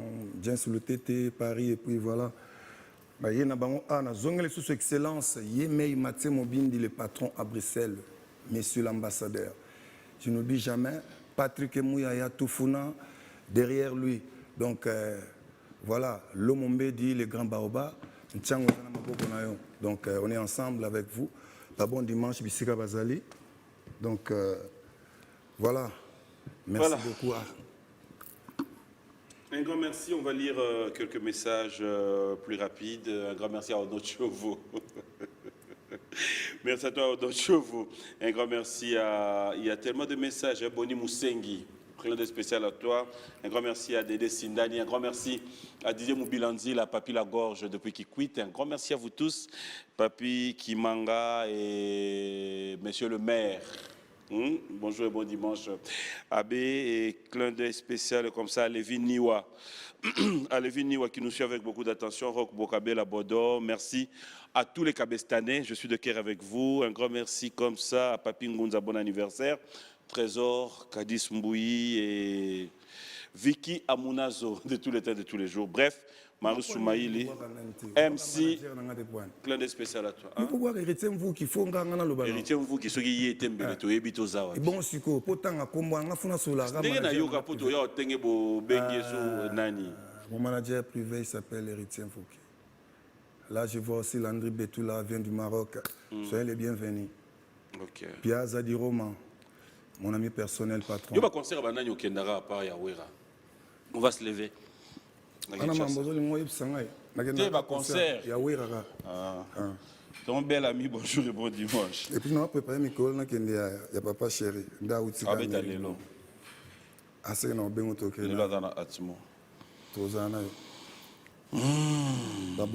Jean sous le TT, Paris, et puis voilà. Il y a sous excellence, Yemei Mathieu Mobindi, le patron à Bruxelles, monsieur l'ambassadeur. Je n'oublie jamais, Patrick Mouyaya Toufouna, derrière lui. Donc voilà, Lomombe dit le grand Baoba, donc on est ensemble avec vous. La bonne dimanche, Bissika Bazali. Donc voilà, merci beaucoup. Un grand merci, on va lire quelques messages plus rapides. Un grand merci à Odon Chauveau. Merci à toi, Odon Chauveau. Un grand merci à... Il y a tellement de messages. Boni Moussengi, prénom de spécial à toi. Un grand merci à Dédé Sindani. Un grand merci à Didier Moubilanzi, la Papi Lagorge depuis qu'il quitte. Un grand merci à vous tous. Papi Kimanga et Monsieur le maire. Bonjour et bon dimanche. Abbé et clin d'œil spécial comme ça à Lévin Niwa. À Lévin Niwa qui nous suit avec beaucoup d'attention. Rock Bokabé, la Bordeaux. Merci à tous les Cabestanais. Je suis de cœur avec vous. Un grand merci comme ça à Papi Ngunza, bon anniversaire. Trésor, Kadis Mbouyi et Vicky Amunazo de tous les temps, de tous les jours. Bref, Maru Soumaïli, MC, plein de spécial à toi. Pourquoi héritier vous qui faut héritier vous qui sont qui étaient to ebito zawa. Bon siko potanga kombo nga funa sola ga. Ndenge na yoga poto ya otenge bo bengi so nani. Mon manager privé il s'appelle Héritier Fouki. Là je vois aussi Landry Betoula vient du Maroc. Soyez les bienvenus. OK. Pia Zadiroma, mon ami personnel patron. Yo ba concert ba nani okendara à part ya Wera. On va se lever. Tu vas concert. Ton bel ami, bonjour et bon dimanche. Et puis, nous avons préparé Mikol, il y a papa chéri. Bon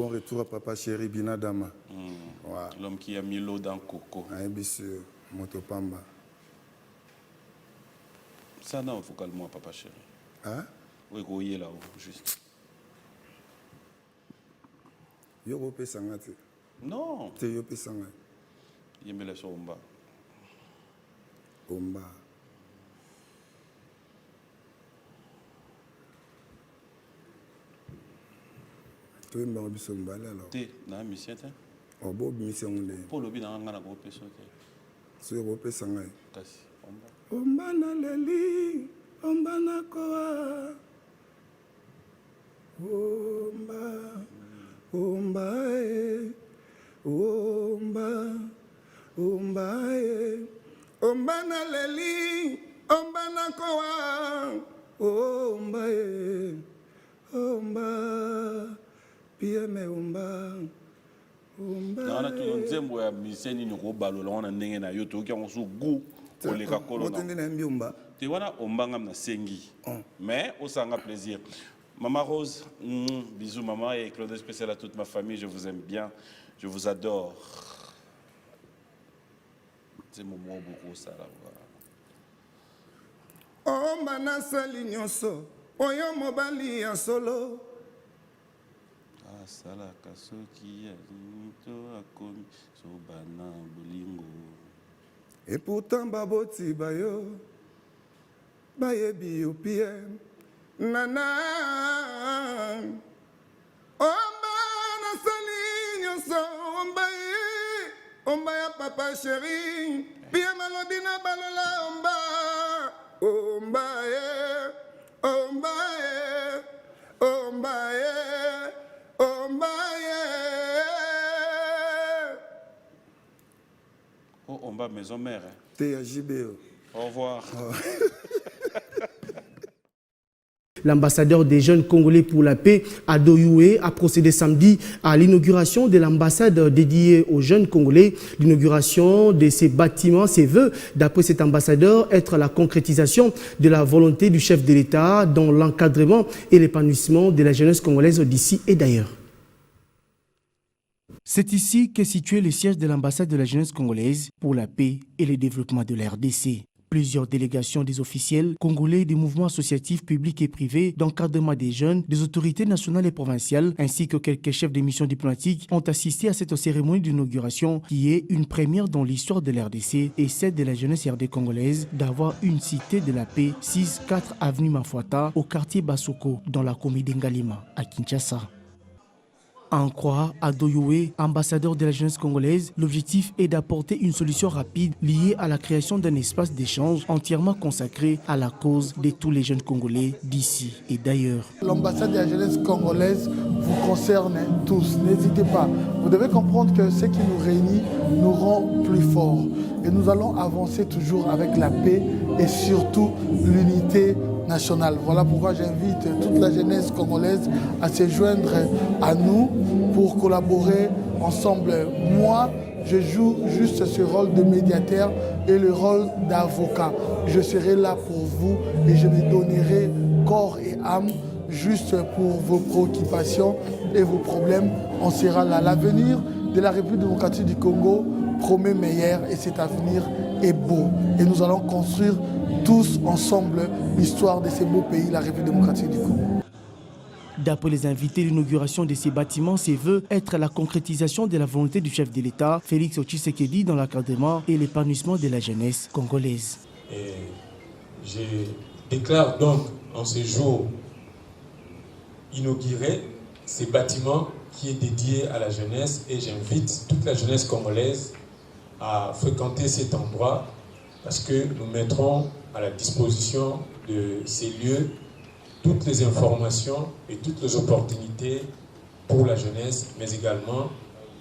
retour à papa chéri, Binadama. L'homme qui a mis l'eau dans le coco. Bien sûr. Motopamba. Ça, non, vocalement, papa chéri. Hein? Oui, oui, là-haut, juste. Yo pe sangate. Non. C'est yo pe sangate. Il me laisse au bas. Omba. Tu es mort biso mbala alors. Té, na mission té. Oh bo mission onde. Pour le bien ngana ko peso té. So yo pe sangate. Kasi omba. Omba na leli, omba na koa. Omba, omba omba, omba omba na leli, omba na koa. Omba omba, pia me omba. Na tu nzembo ya miseni ni ko balola wana ndenge na yo to ki on so gu oleka kolona. Otende na mbiomba. Te wana ombanga na sengi. Mais au sanga plaisir. Maman Rose, bisous maman et Claude spécial à toute ma famille, je vous aime bien, je vous adore. C'est mon mot beaucoup ça là. Oh manasali nyonso, oyo mobali ya solo. Ah sala kasoki ya to akomi so bana bolingo. Et pourtant baboti bayo, bayebi yo piem. Nana, omba nasali nyonso, omba ya papa chéri, pia malobi na balola omba, omba ye, omba ye, omba ye, omba ye. Oh omba maison mère. T'es à JBO. Au revoir. L'ambassadeur des jeunes Congolais pour la paix, Ado Youé, a procédé samedi à l'inauguration de l'ambassade dédiée aux jeunes Congolais. L'inauguration de ces bâtiments se veut, d'après cet ambassadeur, être la concrétisation de la volonté du chef de l'État dans l'encadrement et l'épanouissement de la jeunesse congolaise d'ici et d'ailleurs. C'est ici qu'est situé le siège de l'ambassade de la jeunesse congolaise pour la paix et le développement de la RDC. Plusieurs délégations des officiels congolais, des mouvements associatifs publics et privés, d'encadrement des jeunes, des autorités nationales et provinciales, ainsi que quelques chefs de missions diplomatiques ont assisté à cette cérémonie d'inauguration qui est une première dans l'histoire de l'RDC et celle de la jeunesse RD congolaise d'avoir une cité de la paix 6-4 avenue Mafuata au quartier Basoko dans la commune d'Ngalima à Kinshasa. À en croire Ado Youé, ambassadeur de la jeunesse congolaise, l'objectif est d'apporter une solution rapide liée à la création d'un espace d'échange entièrement consacré à la cause de tous les jeunes Congolais d'ici et d'ailleurs. L'ambassade de la jeunesse congolaise vous concerne tous, n'hésitez pas. Vous devez comprendre que ce qui nous réunit nous rend plus forts. Et nous allons avancer toujours avec la paix et surtout l'unité nationale. Voilà pourquoi j'invite toute la jeunesse congolaise à se joindre à nous pour collaborer ensemble. Moi, je joue juste ce rôle de médiateur et le rôle d'avocat. Je serai là pour vous et je me donnerai corps et âme juste pour vos préoccupations et vos problèmes. On sera là. L'avenir de la République démocratique du Congo promet meilleur et cet avenir est beau. Et nous allons construire tous ensemble l'histoire de ce beau pays, la République démocratique du Congo. D'après les invités, l'inauguration de ces bâtiments se veut être la concrétisation de la volonté du chef de l'État, Félix Tshisekedi, dans l'encadrement et l'épanouissement de la jeunesse congolaise. Et je déclare donc en ce jour inauguré ces bâtiments qui est dédié à la jeunesse et j'invite toute la jeunesse congolaise à fréquenter cet endroit parce que nous mettrons à la disposition de ces lieux toutes les informations et toutes les opportunités pour la jeunesse, mais également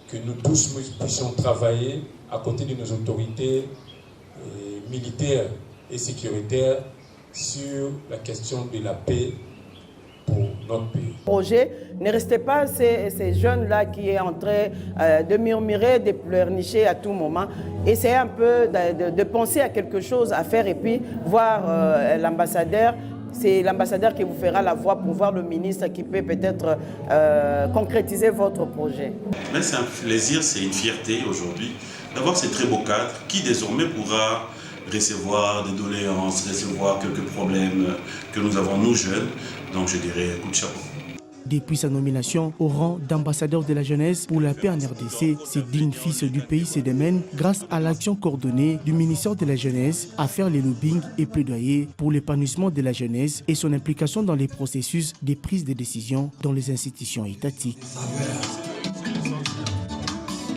que nous tous nous puissions travailler à côté de nos autorités militaires et sécuritaires sur la question de la paix pour notre pays. Projet, ne restez pas ces jeunes-là qui est en train de murmurer, de pleurnicher à tout moment. Essayez un peu de penser à quelque chose à faire et puis voir l'ambassadeur. C'est l'ambassadeur qui vous fera la voix pour voir le ministre qui peut peut-être concrétiser votre projet. Mais c'est un plaisir, c'est une fierté aujourd'hui d'avoir ces très beaux cadres qui désormais pourra recevoir des doléances, recevoir quelques problèmes que nous avons nous jeunes. Donc je dirais coup de chapeau. Depuis sa nomination au rang d'ambassadeur de la jeunesse pour la paix en RDC, ce digne fils du pays se démène grâce à l'action coordonnée du ministère de la Jeunesse à faire les lobbying et plaidoyer pour l'épanouissement de la jeunesse et son implication dans les processus de prise de décision dans les institutions étatiques.